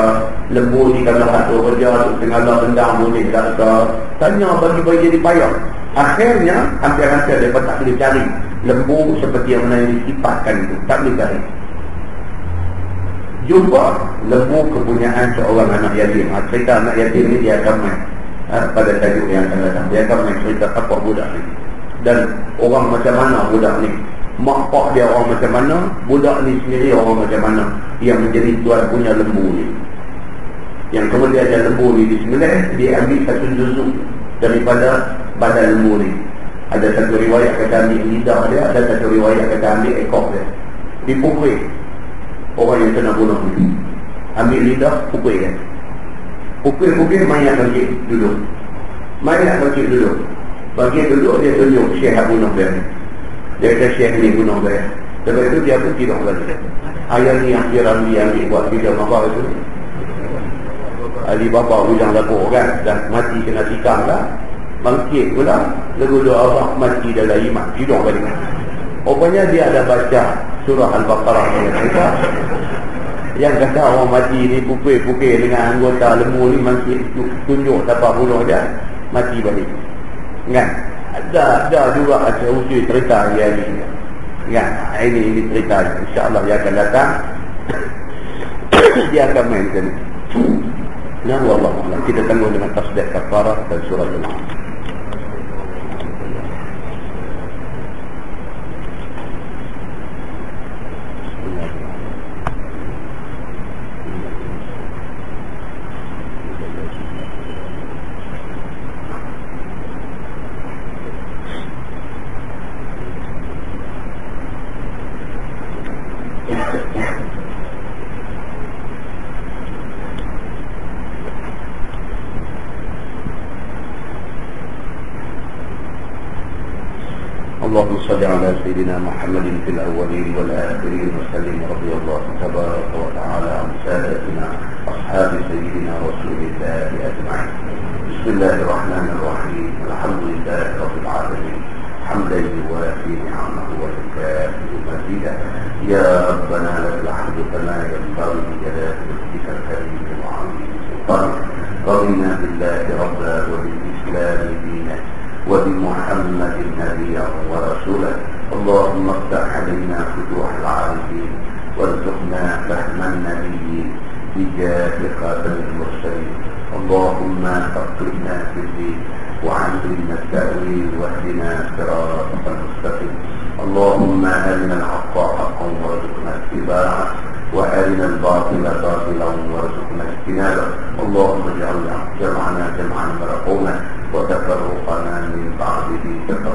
lembu ni kalau satu kerja tu tengah bendang boleh tak ke, tanya bagi-bagi jadi payah. Akhirnya hampir-hampir mereka tak boleh cari lembu seperti yang mana yang disifatkan itu, tak boleh cari. Jumpa lembu kepunyaan seorang anak yatim. Cerita anak yatim ni dia akan main pada tajuk yang akan datang. Dia akan main cerita apa budak ni dan orang macam mana budak ni, mak pak dia orang macam mana, budak ni sendiri orang macam mana yang menjadi tuan punya lembu ni. Yang kemudian ada lembu ni disembelih, dia ambil satu juzuk daripada badan lembu ni. Ada satu riwayat kata ambil lidah dia, ada satu riwayat kata ambil ekor dia, dipukul orang yang kena bunuh ni. Ambil lidah, pukul dia, pukul mayat bangkit duduk. Mayat bangkit duduk, bangkit duduk, dia tunjuk syekh bunuh dia. Dia kata syekh ni bunuh dia. Lepas itu dia pun tidur lagi. Ayat ni yang dia ambil buat video mabak itu. Ali bapa hujang lapor kan, dah mati kena tikam lah, bangkit pula, lagu doa Allah mati dalam iman, tidur balik. Rupanya dia ada baca surah Al-Baqarah yang kata orang mati ni pukul dengan anggota lembu ni, bangkit tunjuk tapak bunuh dia, mati balik. Kan? Ada juga ada usul cerita dia ni. Kan? Ini cerita, insya-Allah dia akan datang. Dia akan main macam ni. Nah, wallahu a'lam. Kita tangguh dengan tasbih kafarah dan surah Al-Jumu'ah. اللهم صل على سيدنا محمد في الأولين والآخرين وسلم رضي الله تبارك وتعالى عن سادتنا أصحاب سيدنا رسول الله أجمعين. بسم الله الرحمن الرحيم. الحمد لله رب العالمين حمدا يوافي نعمه ويكافئ مزيده كما ينبغي لجلال وجهك الكريم وعظيم سلطانك. رضينا بالله ربا وبالإسلام دينا وبمحمد نبيا ورسولا. اللهم افتح علينا فتوح العارفين وارزقنا فهم النبيين بجاه خاتم المرسلين. اللهم فقهنا في الدين وعلمنا التأويل واهدنا صراطك المستقيم. اللهم أرنا الحق حقا وارزقنا اتباعه وأرنا الباطل باطلا وارزقنا اجتنابه. اللهم اجعل جمعنا جمعا مرحوما وتفرقنا من بعده تفرقا